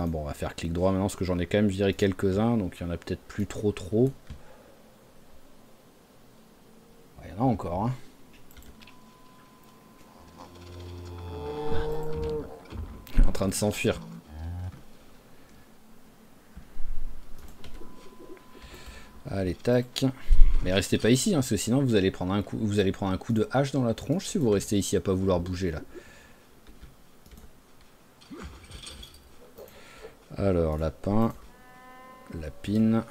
bon on va faire clic droit maintenant parce que j'en ai quand même viré quelques-uns, donc il y en a peut-être plus trop. Il y en a encore, hein. Il est en train de s'enfuir. Allez, tac. Mais restez pas ici, hein, parce que sinon vous allez prendre un coup de hache dans la tronche si vous restez ici à pas vouloir bouger là. Alors, lapin, lapine.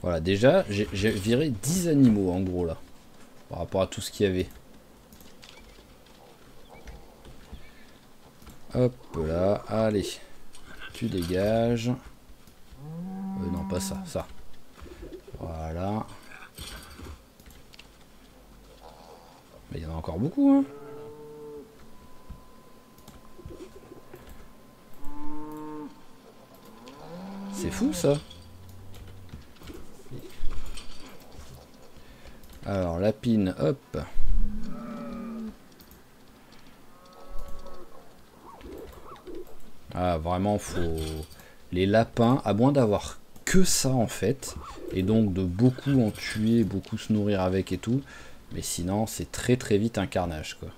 Voilà, déjà, j'ai viré 10 animaux en gros là, par rapport à tout ce qu'il y avait. Hop là, allez, tu dégages. Non, pas ça, ça. Voilà. Mais il y en a encore beaucoup, hein. C'est fou ça. Alors, lapine, hop. Ah, vraiment, faut... Les lapins, à moins d'avoir que ça, en fait, et donc de beaucoup en tuer, beaucoup se nourrir avec et tout, mais sinon, c'est très vite un carnage, quoi.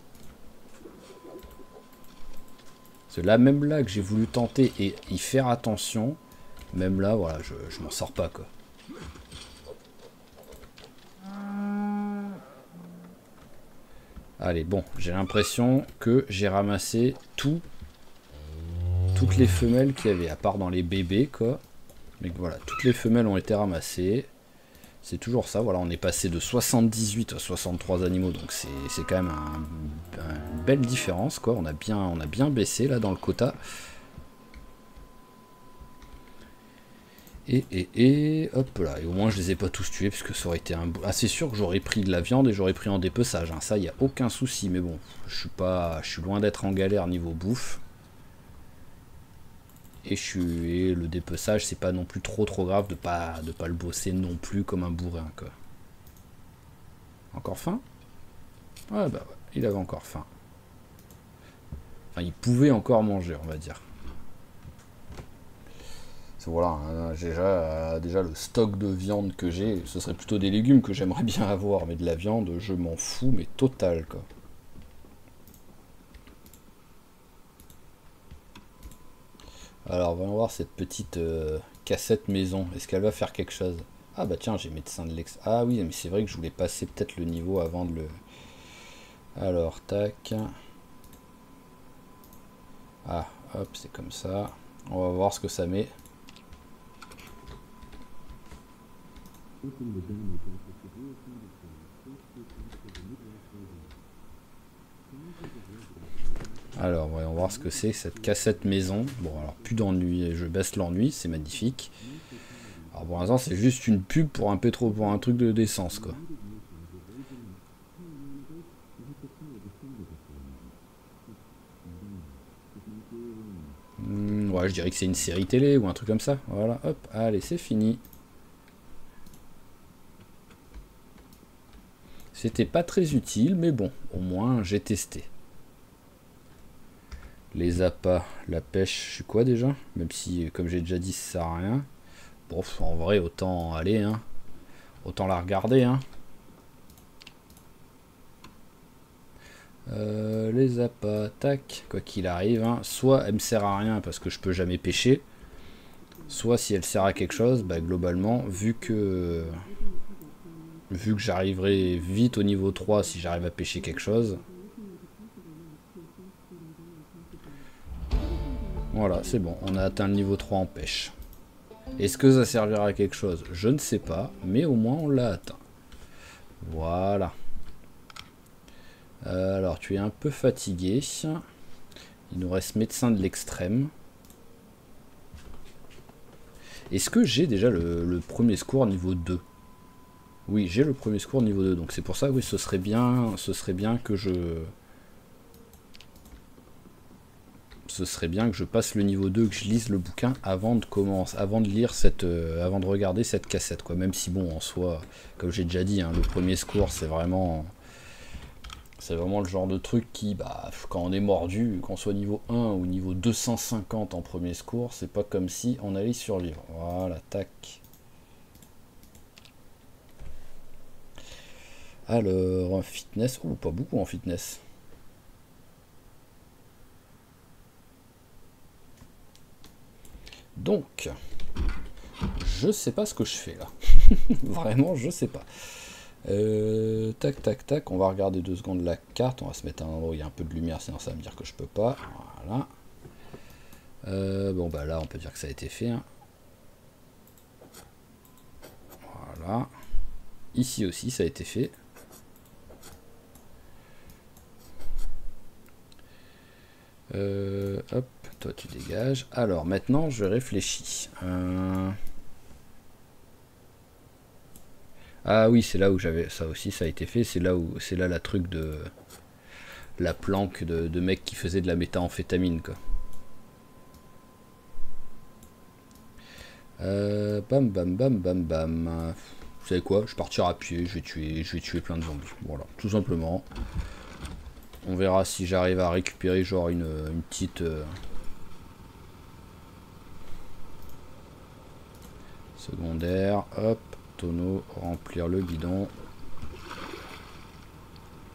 Parce que là, même là, que j'ai voulu tenter et y faire attention, même là, voilà, je m'en sors pas, quoi. Allez, bon, j'ai l'impression que j'ai ramassé toutes les femelles qu'il y avait, à part dans les bébés, quoi. Mais voilà, toutes les femelles ont été ramassées. C'est toujours ça, voilà, on est passé de 78 à 63 animaux, donc c'est quand même une belle différence, quoi. On a bien baissé, là, dans le quota. Et hop là, et au moins je les ai pas tous tués, parce que ça aurait été un... Ah, c'est sûr que j'aurais pris de la viande et j'aurais pris en dépeçage, hein. Ça, il n'y a aucun souci, mais bon, je suis loin d'être en galère niveau bouffe. Et le dépeçage, c'est pas non plus trop grave de pas le bosser non plus comme un bourrin, quoi. Encore faim? Ouais, bah ouais, il avait encore faim. Enfin, il pouvait encore manger, on va dire. Voilà, hein, déjà le stock de viande que j'ai, ce serait plutôt des légumes que j'aimerais bien avoir, mais de la viande, je m'en fous, mais total, quoi. Alors, voyons voir cette petite cassette maison. Est-ce qu'elle va faire quelque chose? Ah bah tiens, j'ai médecin de l'ex... Ah oui, mais c'est vrai que je voulais passer peut-être le niveau avant de le... Alors, tac. Ah, hop, c'est comme ça. On va voir ce que ça met. Alors, voyons voir ce que c'est, cette cassette maison. Bon, alors, plus d'ennui, je baisse l'ennui, c'est magnifique. Alors, pour l'instant, c'est juste une pub pour un pétro, pour un truc d'essence, quoi. Ouais, je dirais que c'est une série télé ou un truc comme ça. Voilà, hop, allez, c'est fini. C'était pas très utile, mais bon, au moins j'ai testé. Les appâts, la pêche, je suis quoi déjà? Même si, comme j'ai déjà dit, ça sert à rien. Bon, en vrai, autant aller, hein. Autant la regarder, hein. Les appâts, tac, quoi qu'il arrive, hein. Soit elle me sert à rien parce que je peux jamais pêcher, soit si elle sert à quelque chose, bah globalement, vu que j'arriverai vite au niveau 3 si j'arrive à pêcher quelque chose. Voilà, c'est bon, on a atteint le niveau 3 en pêche. Est-ce que ça servira à quelque chose? Je ne sais pas, mais au moins on l'a atteint. Voilà. Alors, tu es un peu fatigué. Il nous reste médecin de l'extrême. Est-ce que j'ai déjà le premier secours niveau 2? Oui, j'ai le premier secours niveau 2, donc c'est pour ça, oui, ce serait bien que je... Ce serait bien que je passe le niveau 2, que je lise le bouquin avant de commencer, avant de lire cette... avant de regarder cette cassette, quoi. Même si, bon, en soi, comme j'ai déjà dit, hein, le premier secours, c'est vraiment... C'est vraiment le genre de truc qui, bah, quand on est mordu, qu'on soit niveau 1 ou niveau 250 en premier secours, c'est pas comme si on allait survivre. Voilà, tac. Alors, fitness, oh, pas beaucoup en fitness. Donc, je sais pas ce que je fais là. Vraiment, je sais pas. Tac, tac, tac. On va regarder 2 secondes la carte. On va se mettre à un endroit où il y a un peu de lumière, sinon ça va me dire que je peux pas. Voilà. Bon, bah là, on peut dire que ça a été fait. Hein. Voilà. Ici aussi, ça a été fait. Hop, toi tu dégages. Alors maintenant je réfléchis. Ah oui, c'est là où j'avais... Ça aussi, ça a été fait. C'est là la truc de... La planque de mec qui faisait de la méthamphétamine, quoi. Bam, bam, bam, bam, bam. Vous savez quoi? Je partirai à pied. Je vais tuer plein de zombies. Voilà, tout simplement. On verra si j'arrive à récupérer genre une petite... secondaire. Hop. Tonneau, remplir le bidon.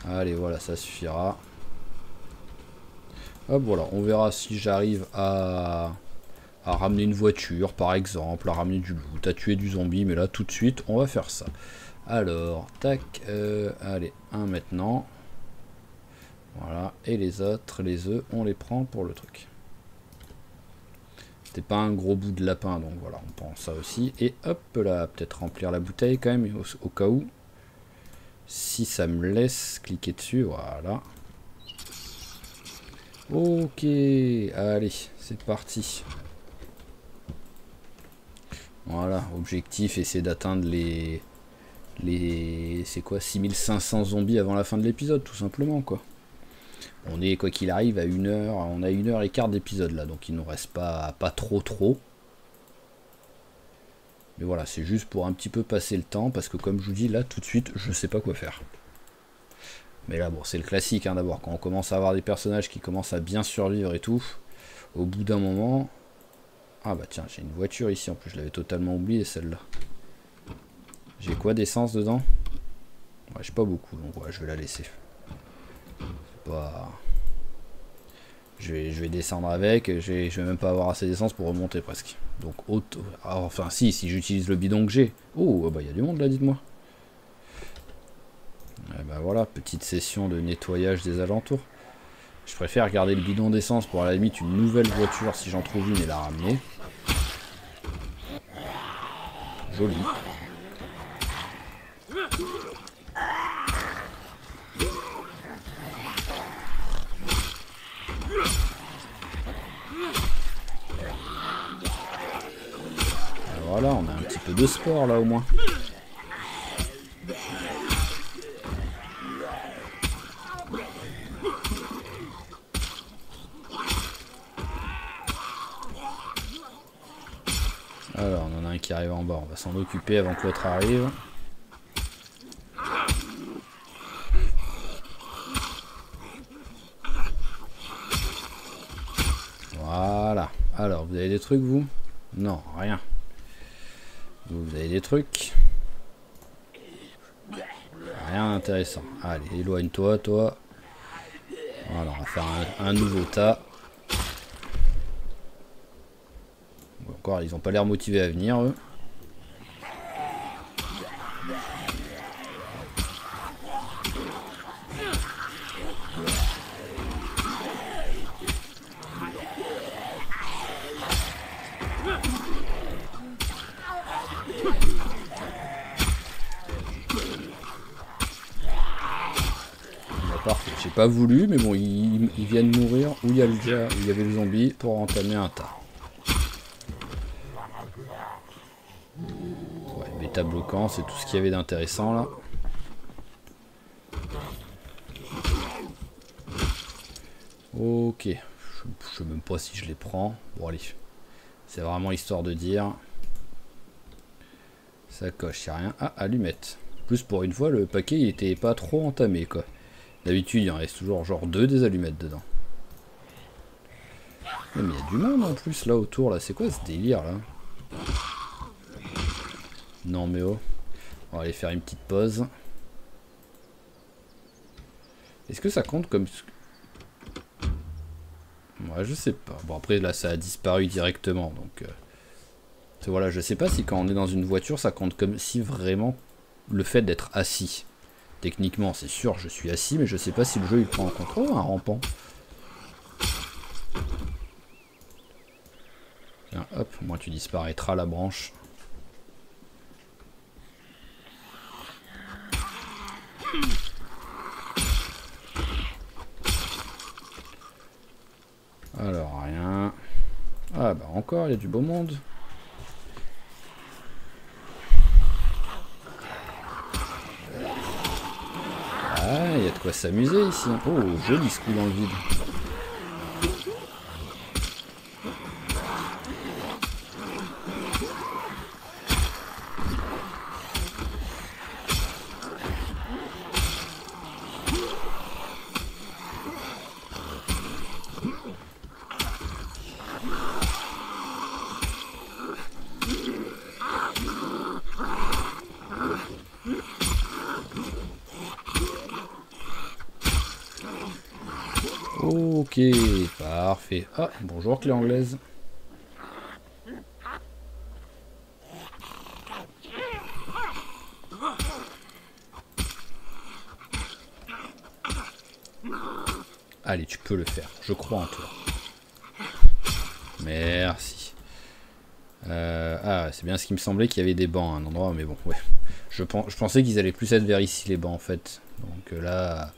Allez, voilà, ça suffira. Hop, voilà, on verra si j'arrive à ramener une voiture, par exemple, à ramener du loot, à tuer du zombie, mais là, tout de suite, on va faire ça. Alors, tac, allez, un maintenant. Voilà, et les autres, les œufs, on les prend pour le truc. C'était pas un gros bout de lapin, donc voilà, on prend ça aussi. Et hop là, peut-être remplir la bouteille quand même, au cas où. Si ça me laisse cliquer dessus, voilà. Ok, allez, c'est parti. Voilà, objectif, essayer d'atteindre les c'est quoi, 6500 zombies avant la fin de l'épisode, tout simplement, quoi. On est, quoi qu'il arrive, à 1h, on a 1h15 d'épisode là, donc il nous reste pas trop. Mais voilà, c'est juste pour un petit peu passer le temps, parce que comme je vous dis, là, tout de suite, je sais pas quoi faire. Mais là, bon, c'est le classique, hein, d'abord, quand on commence à avoir des personnages qui commencent à bien survivre et tout, au bout d'un moment... Ah bah tiens, j'ai une voiture ici, en plus, je l'avais totalement oublié, celle-là. J'ai quoi d'essence dedans? Ouais, j'ai pas beaucoup, donc ouais, je vais la laisser. Pas... Je vais descendre avec, je vais même pas avoir assez d'essence pour remonter presque. Donc, enfin, si j'utilise le bidon que j'ai. Oh, bah il y a du monde là, dites-moi. Et bah voilà, petite session de nettoyage des alentours. Je préfère garder le bidon d'essence pour à la limite une nouvelle voiture si j'en trouve une et la ramener. Joli. Voilà, on a un petit peu de sport là au moins. Alors, on en a un qui arrive en bas, on va s'en occuper avant que l'autre arrive. Voilà. Alors, vous avez des trucs, vous? Non, rien. Vous avez des trucs? Rien d'intéressant. Allez, éloigne-toi, toi. Voilà, on va faire un nouveau tas. Bon, encore, ils ont pas l'air motivés à venir, eux. Parfait, j'ai pas voulu, mais bon, ils viennent mourir où il y avait le zombie pour entamer un tas. Ouais, bêta bloquant, c'est tout ce qu'il y avait d'intéressant là. Ok, je sais même pas si je les prends. Bon allez, c'est vraiment histoire de dire. Ça coche, y a rien. Ah, allumette. Plus pour une fois, le paquet il était pas trop entamé quoi. D'habitude, il en reste toujours genre 2 des allumettes dedans. Mais il y a du monde en plus là autour là. C'est quoi ce délire là? Non mais oh. On va aller faire une petite pause. Est-ce que ça compte comme... Ouais, je sais pas. Bon après là ça a disparu directement donc... Voilà, je sais pas si quand on est dans une voiture ça compte comme si vraiment le fait d'être assis. Techniquement, c'est sûr, je suis assis, mais je sais pas si le jeu il prend en compte. Oh, un rampant. Tiens, hop, moi tu disparaîtras la branche. Alors, rien. Ah bah encore, il y a du beau monde. Ah, il y a de quoi s'amuser ici. Oh, joli ce coup dans le vide. Ok, parfait. Ah, bonjour clé anglaise. Allez, tu peux le faire. Je crois en toi. Merci. Ah, c'est bien ce qui me semblait qu'il y avait des bancs à un endroit, mais bon, ouais. Je pensais qu'ils allaient plus être vers ici, les bancs, en fait. Donc là,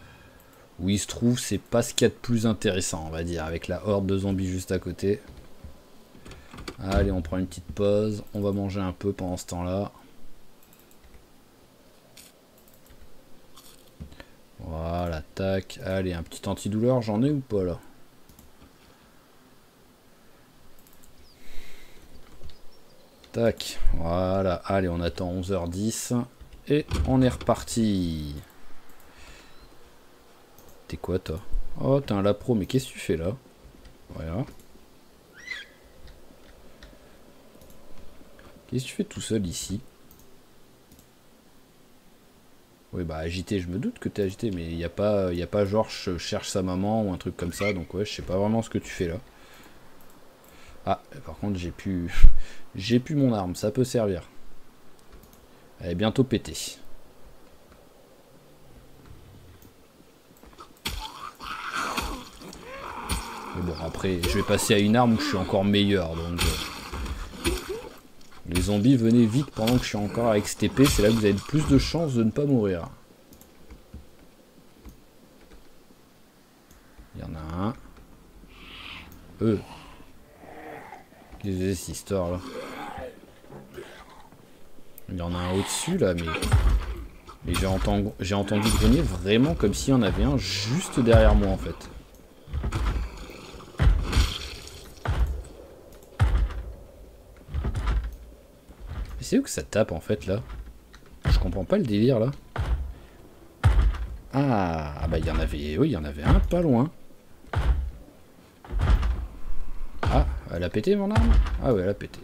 où ils se trouvent, c'est pas ce qu'il y a de plus intéressant, on va dire, avec la horde de zombies juste à côté. Allez, on prend une petite pause. On va manger un peu pendant ce temps-là. Voilà, tac. Allez, un petit antidouleur, j'en ai ou pas, là? Tac, voilà. Allez, on attend 11h10. Et on est reparti. T'es quoi, toi? Oh, t'es un lapro, mais qu'est-ce que tu fais, là? Voilà. Qu'est-ce que tu fais tout seul, ici? Oui, bah, agité, je me doute que t'es agité, mais il n'y a pas genre, je cherche sa maman ou un truc comme ça, donc ouais, je sais pas vraiment ce que tu fais, là. Ah, par contre, j'ai plus... j'ai plus mon arme, ça peut servir. Elle est bientôt pétée. Mais bon, après, je vais passer à une arme où je suis encore meilleur, donc... Les zombies, venez vite pendant que je suis encore avec cette épée, c'est là que vous avez plus de chances de ne pas mourir. Il y en a un. Qu'est-ce que c'est cette histoire là? Il y en a un au-dessus là, mais j'ai entendu grogner vraiment comme s'il y en avait un juste derrière moi en fait. Mais c'est où que ça tape en fait là? Je comprends pas le délire là. Ah bah il y en avait, oui il y en avait un pas loin. Ah, elle a pété mon arme? Ah ouais, elle a pété.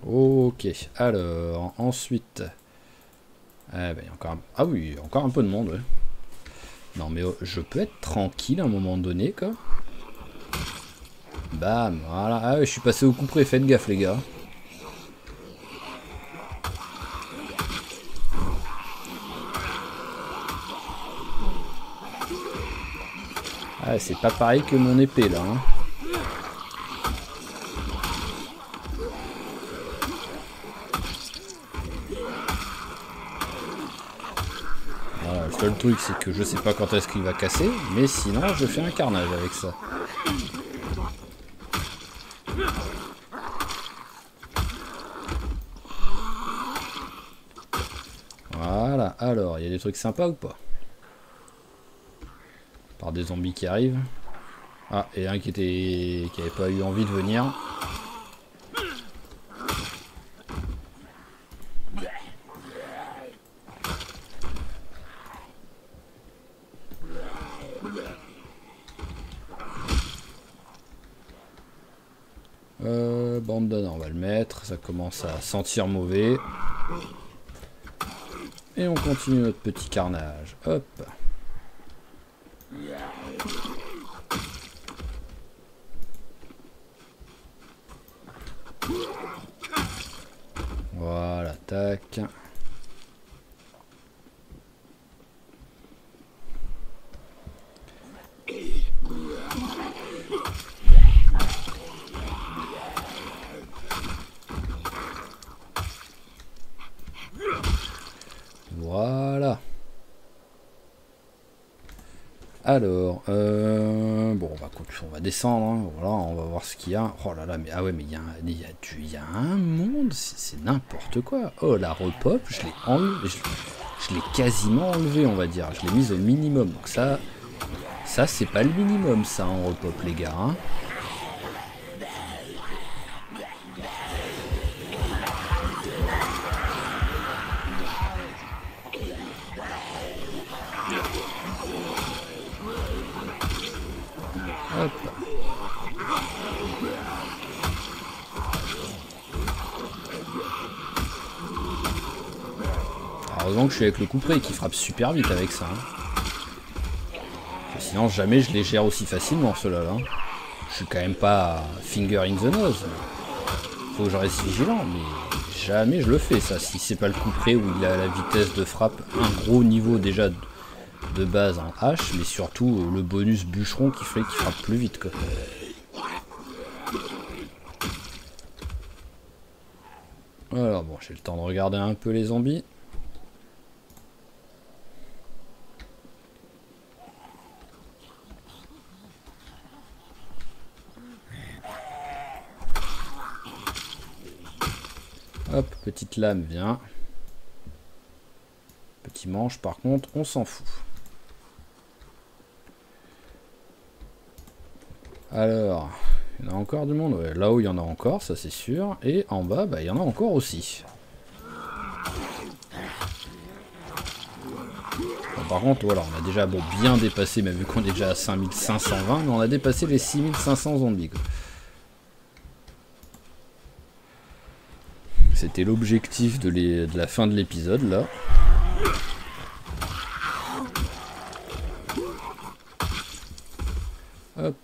Ok, alors, ensuite... Ah, bah, y a encore un... Ah oui, encore un peu de monde, ouais. Non mais je peux être tranquille à un moment donné, quoi. Bam, voilà. Ah ouais, je suis passé au coup près, faites gaffe les gars. Ah, c'est pas pareil que mon épée là, hein. Voilà, le seul truc c'est que je sais pas quand est-ce qu'il va casser, mais sinon je fais un carnage avec ça. Voilà, alors, il y a des trucs sympas ou pas? Par des zombies qui arrivent. Ah, et un qui avait pas eu envie de venir. Bandana, on va le mettre. Ça commence à sentir mauvais. Et on continue notre petit carnage. Hop. Voilà, tac. Voilà. Alors, bon, on va descendre, hein. Voilà, on va voir ce qu'il y a. Oh là là, mais ah ouais, mais il y a un monde, c'est n'importe quoi. Oh, la repop, je l'ai enlevé, je l'ai quasiment enlevé, on va dire. Je l'ai mise au minimum. Donc ça c'est pas le minimum, ça, en repop, les gars, hein. Hop. Heureusement que je suis avec le couperet qui frappe super vite avec ça. Hein. Sinon jamais je les gère aussi facilement ceux-là. Là. Je suis quand même pas finger in the nose. faut que je reste vigilant, mais jamais je le fais ça. Si c'est pas le coup près où il a la vitesse de frappe, un gros niveau déjà de base en hache, mais surtout le bonus bûcheron qui fait qu'il frappe plus vite quoi. Alors bon, j'ai le temps de regarder un peu les zombies. Hop, petite lame, viens. Petit manche, par contre, on s'en fout. Alors, il y en a encore du monde. Ouais, là-haut, il y en a encore, ça c'est sûr. Et en bas, bah, il y en a encore aussi. Bon, par contre, voilà, on a déjà bien dépassé, mais vu qu'on est déjà à 5520, mais on a dépassé les 6500 zombies. Quoi. C'était l'objectif de la fin de l'épisode, là. Hop.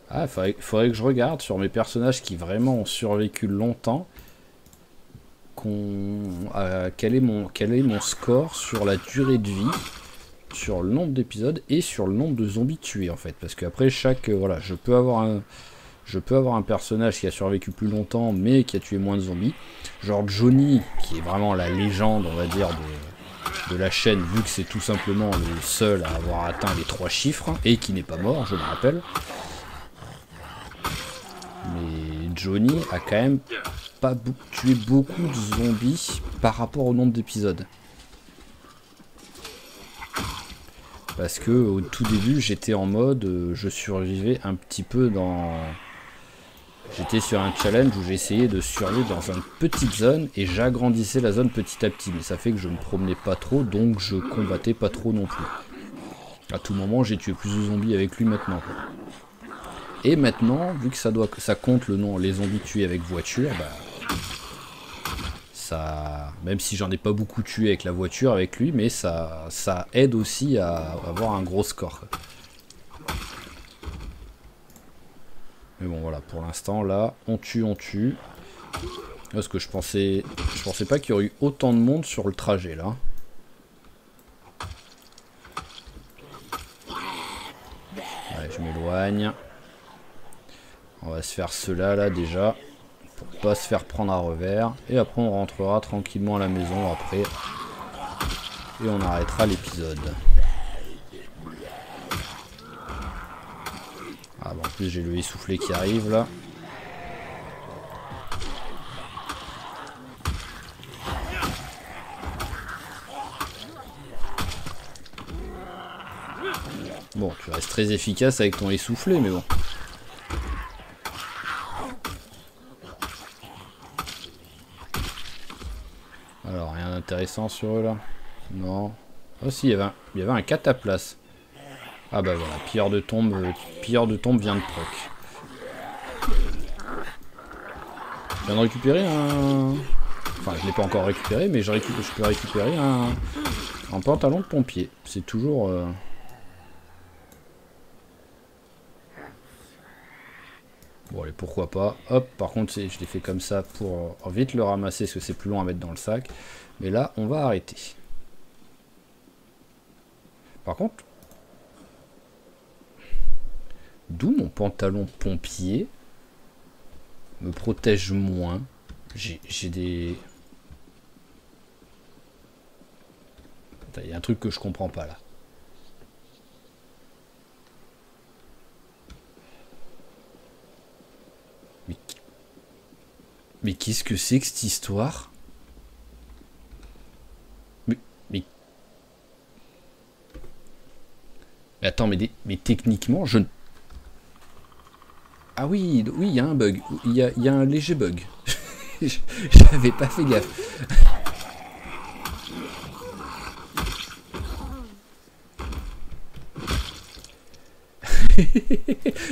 Ah, faudrait que je regarde sur mes personnages qui vraiment ont survécu longtemps. Quel est mon score sur la durée de vie, sur le nombre d'épisodes et sur le nombre de zombies tués, en fait. Parce qu'après, voilà, je peux avoir un personnage qui a survécu plus longtemps, mais qui a tué moins de zombies. Genre Johnny, qui est vraiment la légende, on va dire, de la chaîne, vu que c'est tout simplement le seul à avoir atteint les 3 chiffres, et qui n'est pas mort, je me rappelle. Mais Johnny a quand même pas tué beaucoup de zombies par rapport au nombre d'épisodes. Parce que au tout début, j'étais en mode, je survivais un petit peu dans... J'étais sur un challenge où j'essayais de survivre dans une petite zone et j'agrandissais la zone petit à petit. Mais ça fait que je me promenais pas trop, donc je combattais pas trop non plus. À tout moment, j'ai tué plus de zombies avec lui maintenant. Et maintenant, vu que ça compte les zombies tués avec voiture, bah, ça, même si j'en ai pas beaucoup tué avec la voiture, avec lui, mais ça aide aussi à avoir un gros score. Mais bon voilà, pour l'instant là, on tue. Parce que je pensais pas qu'il y aurait eu autant de monde sur le trajet là. Allez, je m'éloigne. On va se faire cela là déjà. Pour pas se faire prendre à revers. Et après on rentrera tranquillement à la maison après. Et on arrêtera l'épisode. Ah bon, en plus j'ai le essoufflé qui arrive là. Bon, tu restes très efficace avec ton essoufflé, mais bon. Alors, rien d'intéressant sur eux là? Non. Oh si, il y avait un cataplasme. Ah bah voilà, pilleur de tombe vient de proc. Je viens de récupérer un... Enfin, je l'ai pas encore récupéré, mais je peux récupérer un pantalon de pompier. C'est toujours... Bon allez, pourquoi pas. Hop, par contre, je l'ai fait comme ça pour vite le ramasser, parce que c'est plus long à mettre dans le sac. Mais là, on va arrêter. Par contre... D'où mon pantalon pompier me protège moins. J'ai des... Il y a un truc que je comprends pas là. Mais qu'est-ce que c'est que cette histoire? Mais attends, mais techniquement, je ne... Ah oui, il y a un bug. Il y a un léger bug. J'avais pas fait gaffe.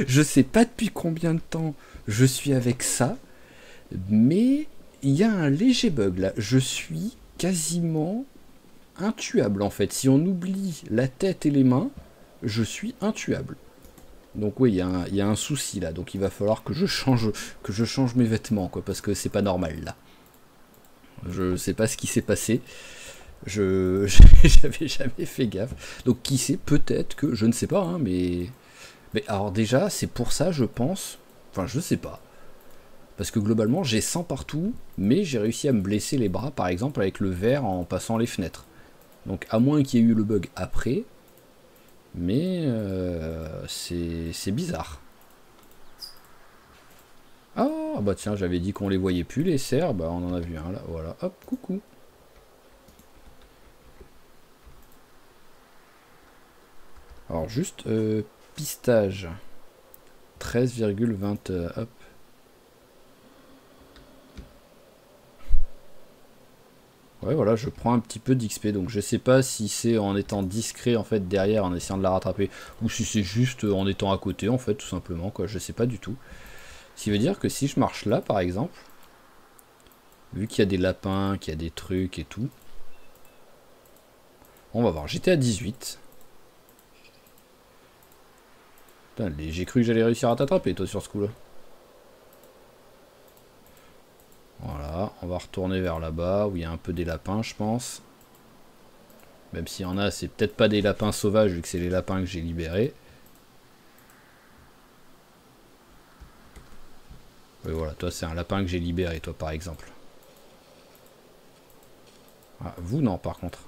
Je sais pas depuis combien de temps je suis avec ça, mais il y a un léger bug là. Je suis quasiment intuable en fait. Si on oublie la tête et les mains, je suis intuable. Donc oui, il y a un souci là, donc il va falloir que je change mes vêtements, quoi, parce que c'est pas normal là. Je sais pas ce qui s'est passé, j'avais jamais fait gaffe. Donc qui sait, peut-être que, je ne sais pas, hein, mais alors déjà, c'est pour ça, je pense, enfin je sais pas, parce que globalement j'ai 100 partout, mais j'ai réussi à me blesser les bras, par exemple, avec le verre en passant les fenêtres. Donc à moins qu'il y ait eu le bug après, mais c'est bizarre. Ah bah tiens, j'avais dit qu'on les voyait plus les cerfs, bah on en a vu un là, voilà, hop, coucou. Alors juste pistage 13,20 hop. Ouais voilà, je prends un petit peu d'XP, donc je sais pas si c'est en étant discret en fait derrière en essayant de la rattraper ou si c'est juste en étant à côté en fait tout simplement quoi, je sais pas du tout. Ce qui veut dire que si je marche là par exemple, vu qu'il y a des lapins, qu'il y a des trucs et tout, on va voir, j'étais à 18. J'ai cru que j'allais réussir à t'attraper toi sur ce coup là. Voilà, on va retourner vers là-bas où il y a un peu des lapins je pense. Même s'il y en a, c'est peut-être pas des lapins sauvages vu que c'est les lapins que j'ai libérés. Oui voilà, toi c'est un lapin que j'ai libéré toi par exemple. Ah, vous non par contre.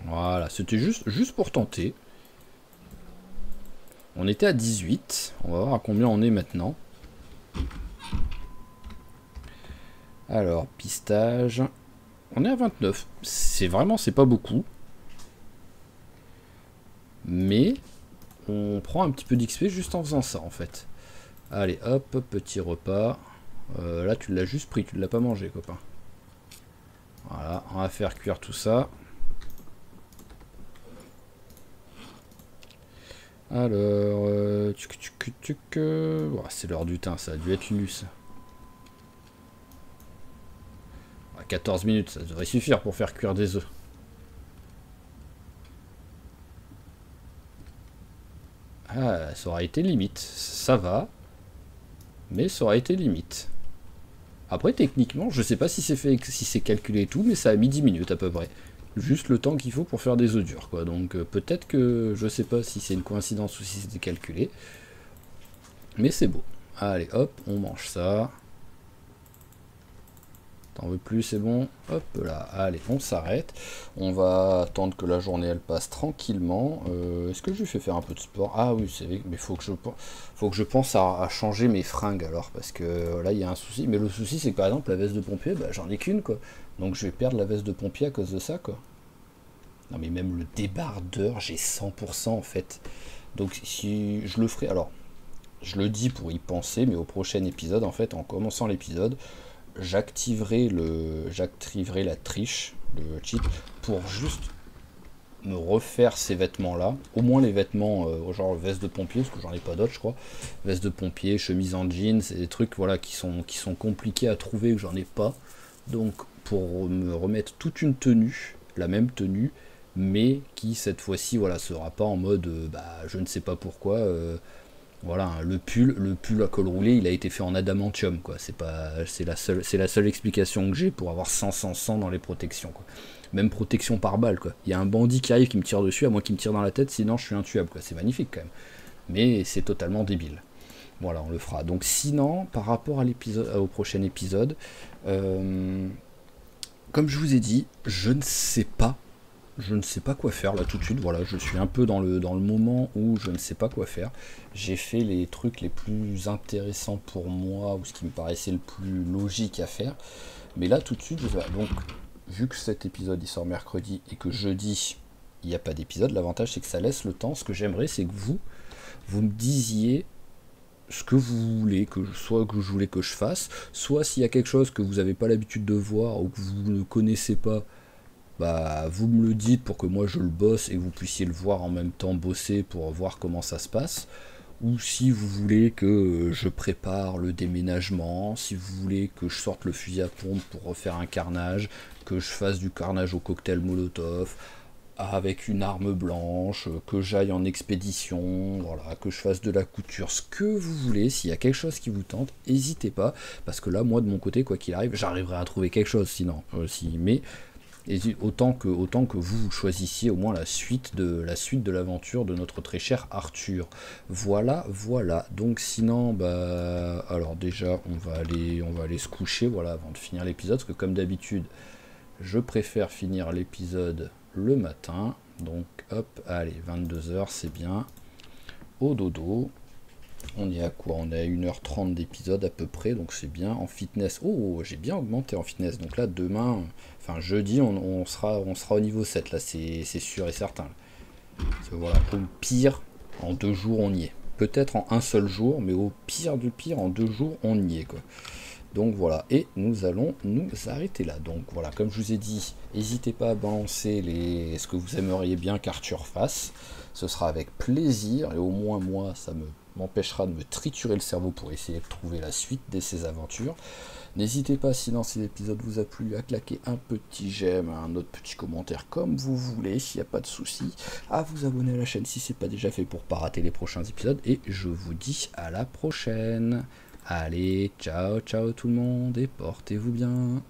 Voilà, c'était juste pour tenter. On était à 18. On va voir à combien on est maintenant. Alors, pistage. On est à 29. C'est vraiment, c'est pas beaucoup. Mais on prend un petit peu d'XP juste en faisant ça en fait. Allez, hop, petit repas. Là, tu l'as juste pris, tu ne l'as pas mangé, copain. Voilà, on va faire cuire tout ça. Alors, c'est l'heure du thym, ça a dû être lu ça. 14 minutes, ça devrait suffire pour faire cuire des œufs. Ah, ça aurait été limite. Ça va, mais ça aurait été limite. Après, techniquement, je sais pas si c'est fait, si c'est calculé et tout, mais ça a mis 10 minutes à peu près. Juste le temps qu'il faut pour faire des œufs durs, quoi. Donc peut-être que je sais pas si c'est une coïncidence ou si c'était calculé. Mais c'est beau. Allez, hop, on mange ça. T'en veux plus, c'est bon. Hop là, allez, on s'arrête. On va attendre que la journée elle passe tranquillement. Est-ce que je lui fais faire un peu de sport? Ah oui, c'est vrai, mais faut que je pense à changer mes fringues alors, parce que là il y a un souci. Mais le souci c'est que par exemple la veste de pompier, bah, j'en ai qu'une quoi. Donc je vais perdre la veste de pompier à cause de ça quoi. Non mais même le débardeur, j'ai 100% en fait. Donc si je le ferai, alors je le dis pour y penser, mais au prochain épisode en fait, en commençant l'épisode, j'activerai la triche, le cheat, pour juste me refaire ces vêtements là, au moins les vêtements genre veste de pompier, parce que j'en ai pas d'autres je crois, veste de pompier, chemise en jean, c'est des trucs voilà qui sont compliqués à trouver, que j'en ai pas, donc pour me remettre toute une tenue, la même tenue, mais qui cette fois-ci voilà sera pas en mode bah je ne sais pas pourquoi voilà, hein, le pull à col roulé, il a été fait en adamantium, quoi. C'est la seule explication que j'ai pour avoir 100 dans les protections, quoi. Même protection par balle, quoi. Il y a un bandit qui arrive qui me tire dessus, à moins qu'il me tire dans la tête, sinon je suis intuable, quoi. C'est magnifique, quand même. Mais c'est totalement débile. Voilà, on le fera. Donc sinon, par rapport à au prochain épisode, comme je vous ai dit, je ne sais pas quoi faire là tout de suite, voilà, je suis un peu dans le moment où je ne sais pas quoi faire. J'ai fait les trucs les plus intéressants pour moi, ou ce qui me paraissait le plus logique à faire, mais là tout de suite, donc vu que cet épisode il sort mercredi et que jeudi il n'y a pas d'épisode, l'avantage c'est que ça laisse le temps. Ce que j'aimerais c'est que vous me disiez ce que vous voulez, soit que je voulais que je fasse, soit s'il y a quelque chose que vous n'avez pas l'habitude de voir ou que vous ne connaissez pas, bah vous me le dites pour que moi je le bosse et que vous puissiez le voir en même temps bosser pour voir comment ça se passe. Ou si vous voulez que je prépare le déménagement, si vous voulez que je sorte le fusil à pompe pour refaire un carnage, que je fasse du carnage au cocktail Molotov, avec une arme blanche, que j'aille en expédition, voilà, que je fasse de la couture, ce que vous voulez. S'il y a quelque chose qui vous tente, n'hésitez pas, parce que là, moi de mon côté, quoi qu'il arrive, j'arriverai à trouver quelque chose, sinon, mais autant que vous choisissiez au moins la suite de l'aventure de notre très cher Arthur. Voilà, voilà. Donc sinon, bah, alors déjà, on va aller se coucher, voilà, avant de finir l'épisode, parce que comme d'habitude, je préfère finir l'épisode le matin. Donc hop, allez, 22 h, c'est bien. Au dodo. On est à quoi? On est à 1 h 30 d'épisode à peu près, donc c'est bien. En fitness, oh, j'ai bien augmenté en fitness. Donc là, demain, enfin jeudi, on sera au niveau 7, là, c'est sûr et certain. Voilà, au pire, en 2 jours, on y est. Peut-être en un seul jour, mais au pire du pire, en 2 jours, on y est, quoi. Donc voilà, et nous allons nous arrêter là. Donc voilà, comme je vous ai dit, n'hésitez pas à balancer ce que vous aimeriez bien qu'Arthur fasse. Ce sera avec plaisir, et au moins moi, ça m'empêchera de me triturer le cerveau pour essayer de trouver la suite de ces aventures. N'hésitez pas, sinon si l'épisode vous a plu, à claquer un petit j'aime, un autre petit commentaire comme vous voulez, s'il n'y a pas de souci, à vous abonner à la chaîne si ce n'est pas déjà fait pour ne pas rater les prochains épisodes, et je vous dis à la prochaine. Allez, ciao, ciao tout le monde, et portez-vous bien.